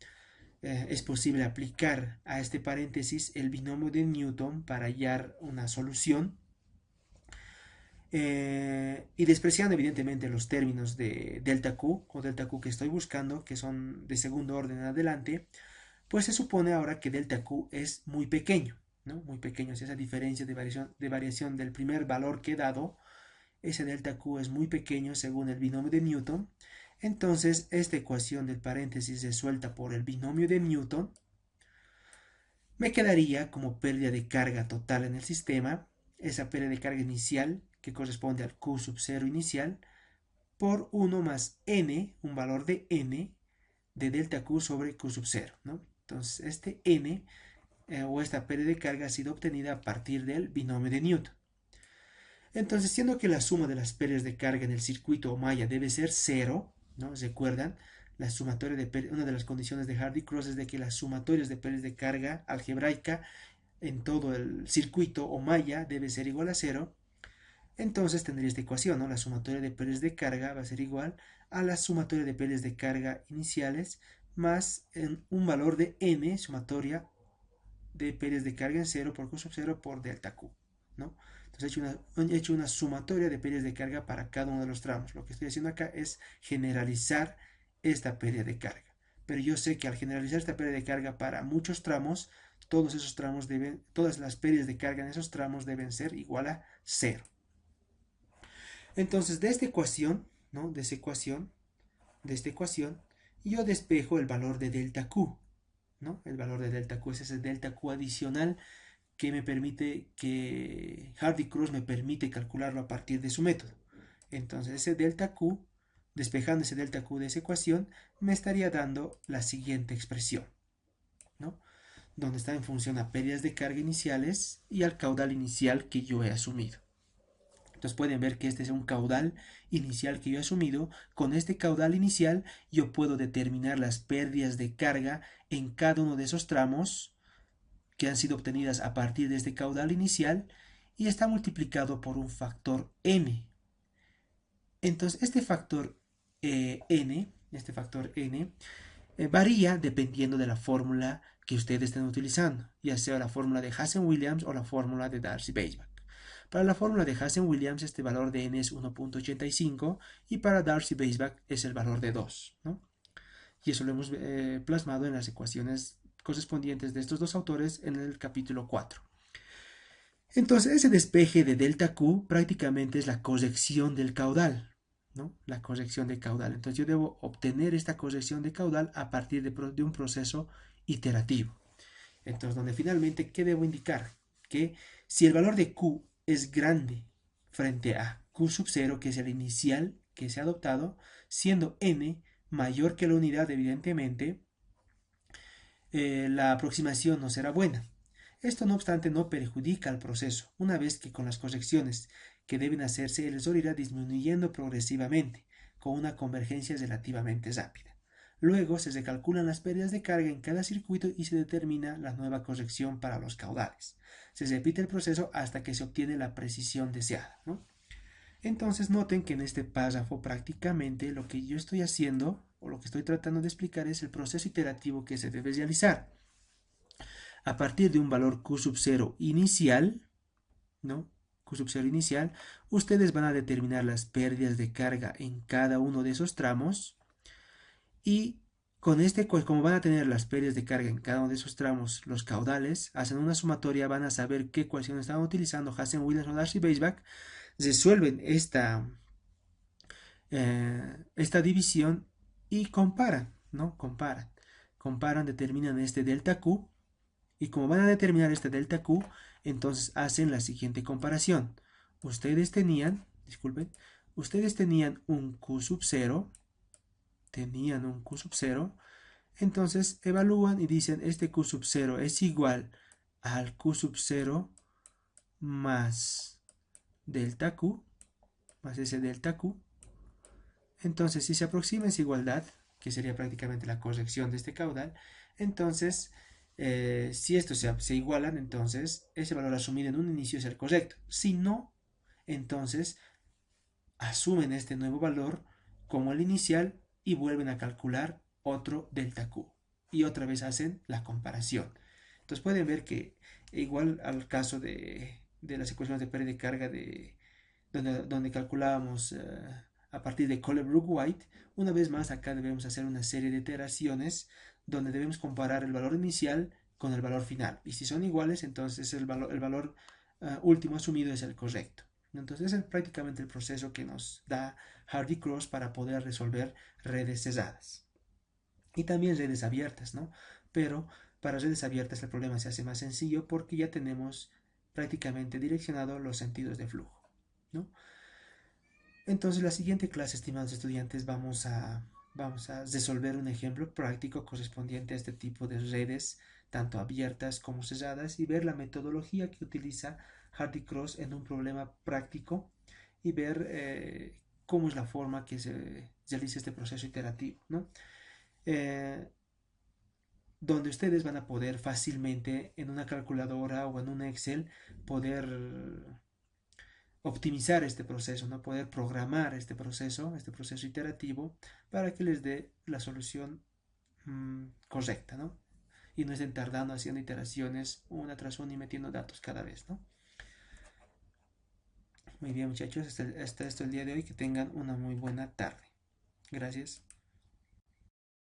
es posible aplicar a este paréntesis el binomio de Newton para hallar una solución. Y despreciando evidentemente los términos de delta Q o delta Q que estoy buscando, que son de segundo orden en adelante, pues se supone ahora que delta Q es muy pequeño, ¿no? Muy pequeño, esa diferencia de variación del primer valor que he dado, ese delta Q es muy pequeño según el binomio de Newton. Entonces, esta ecuación del paréntesis resuelta por el binomio de Newton me quedaría como pérdida de carga total en el sistema, esa pérdida de carga inicial que corresponde al Q sub 0 inicial, por 1 más n, un valor de n, de delta Q sobre Q sub 0, ¿no? Entonces, este n o esta pérdida de carga ha sido obtenida a partir del binomio de Newton. Entonces, siendo que la suma de las pérdidas de carga en el circuito o malla debe ser 0, ¿no? ¿Recuerdan? La sumatoria una de las condiciones de Hardy-Cross es de que las sumatorias de pérdidas de carga algebraica en todo el circuito o malla debe ser igual a 0. Entonces tendría esta ecuación, ¿no? La sumatoria de pérdidas de carga va a ser igual a la sumatoria de pérdidas de carga iniciales más un valor de n, sumatoria de pérdidas de carga en 0 por Q sub 0 por delta Q, ¿no? Entonces he hecho una sumatoria de pérdidas de carga para cada uno de los tramos. Lo que estoy haciendo acá es generalizar esta pérdida de carga. Pero yo sé que al generalizar esta pérdida de carga para muchos tramos, todas las pérdidas de carga en esos tramos deben ser igual a 0. Entonces, de esta ecuación, ¿no? De esta ecuación, yo despejo el valor de delta Q, ¿no? El valor de delta Q es ese delta Q adicional que me permite, que Hardy-Cross me permite calcularlo a partir de su método. Entonces, ese delta Q, despejando ese delta Q de esa ecuación, me estaría dando la siguiente expresión, ¿no? Donde está en función a pérdidas de carga iniciales y al caudal inicial que yo he asumido. Entonces pueden ver que este es un caudal inicial que yo he asumido. Con este caudal inicial yo puedo determinar las pérdidas de carga en cada uno de esos tramos que han sido obtenidas a partir de este caudal inicial y está multiplicado por un factor n. Entonces este factor n varía dependiendo de la fórmula que ustedes estén utilizando, ya sea la fórmula de Hazen-Williams o la fórmula de Darcy-Weisbach. Para la fórmula de Hazen-Williams este valor de n es 1.85 y para Darcy-Weisbach es el valor de 2, ¿no? Y eso lo hemos plasmado en las ecuaciones correspondientes de estos dos autores en el capítulo 4. Entonces ese despeje de delta Q prácticamente es la corrección del caudal, ¿no? La corrección de caudal. Entonces yo debo obtener esta corrección de caudal a partir de un proceso iterativo. Entonces, donde finalmente, ¿qué debo indicar? Que si el valor de Q es grande frente a Q sub 0, que es el inicial que se ha adoptado, siendo n mayor que la unidad, evidentemente, la aproximación no será buena. Esto, no obstante, no perjudica al proceso, una vez que con las correcciones que deben hacerse el error irá disminuyendo progresivamente, con una convergencia relativamente rápida. Luego se recalculan las pérdidas de carga en cada circuito y se determina la nueva corrección para los caudales. Se repite el proceso hasta que se obtiene la precisión deseada, ¿no? Entonces noten que en este párrafo prácticamente lo que yo estoy haciendo o lo que estoy tratando de explicar es el proceso iterativo que se debe realizar. A partir de un valor Q sub 0 inicial, ¿no? Q sub 0 inicial, ustedes van a determinar las pérdidas de carga en cada uno de esos tramos y con como van a tener las pérdidas de carga en cada uno de esos tramos, los caudales, hacen una sumatoria, van a saber qué ecuación estaban utilizando, Hazen-Williams o Darcy-Weisbach, resuelven esta división y comparan, ¿no? Comparan, determinan este delta Q y como van a determinar este delta Q, entonces hacen la siguiente comparación. Ustedes tenían un Q sub 0, entonces evalúan y dicen este Q sub 0 es igual al Q sub 0 más delta Q, más ese delta Q. Entonces si se aproxima esa igualdad, que sería prácticamente la corrección de este caudal, entonces si estos se igualan, entonces ese valor asumido en un inicio es el correcto. Si no, entonces asumen este nuevo valor como el inicial y vuelven a calcular otro delta Q. Y otra vez hacen la comparación. Entonces pueden ver que igual al caso de las ecuaciones de pérdida de carga donde calculábamos a partir de Colebrook-White, una vez más acá debemos hacer una serie de iteraciones donde debemos comparar el valor inicial con el valor final. Y si son iguales, entonces el valor último asumido es el correcto. Entonces ese es prácticamente el proceso que nos da Hardy-Cross para poder resolver redes cesadas. Y también redes abiertas, ¿no? Pero para redes abiertas el problema se hace más sencillo porque ya tenemos prácticamente direccionado los sentidos de flujo, ¿no? Entonces, la siguiente clase, estimados estudiantes, vamos a resolver un ejemplo práctico correspondiente a este tipo de redes, tanto abiertas como cerradas, y ver la metodología que utiliza Hardy-Cross en un problema práctico y ver cómo es la forma que se realiza este proceso iterativo, ¿no? Donde ustedes van a poder fácilmente en una calculadora o en un Excel poder optimizar este proceso, no poder programar este proceso iterativo para que les dé la solución correcta, ¿no? Y no estén tardando haciendo iteraciones una tras una y metiendo datos cada vez, ¿no? Muy bien, muchachos, hasta esto el día de hoy, que tengan una muy buena tarde. Gracias.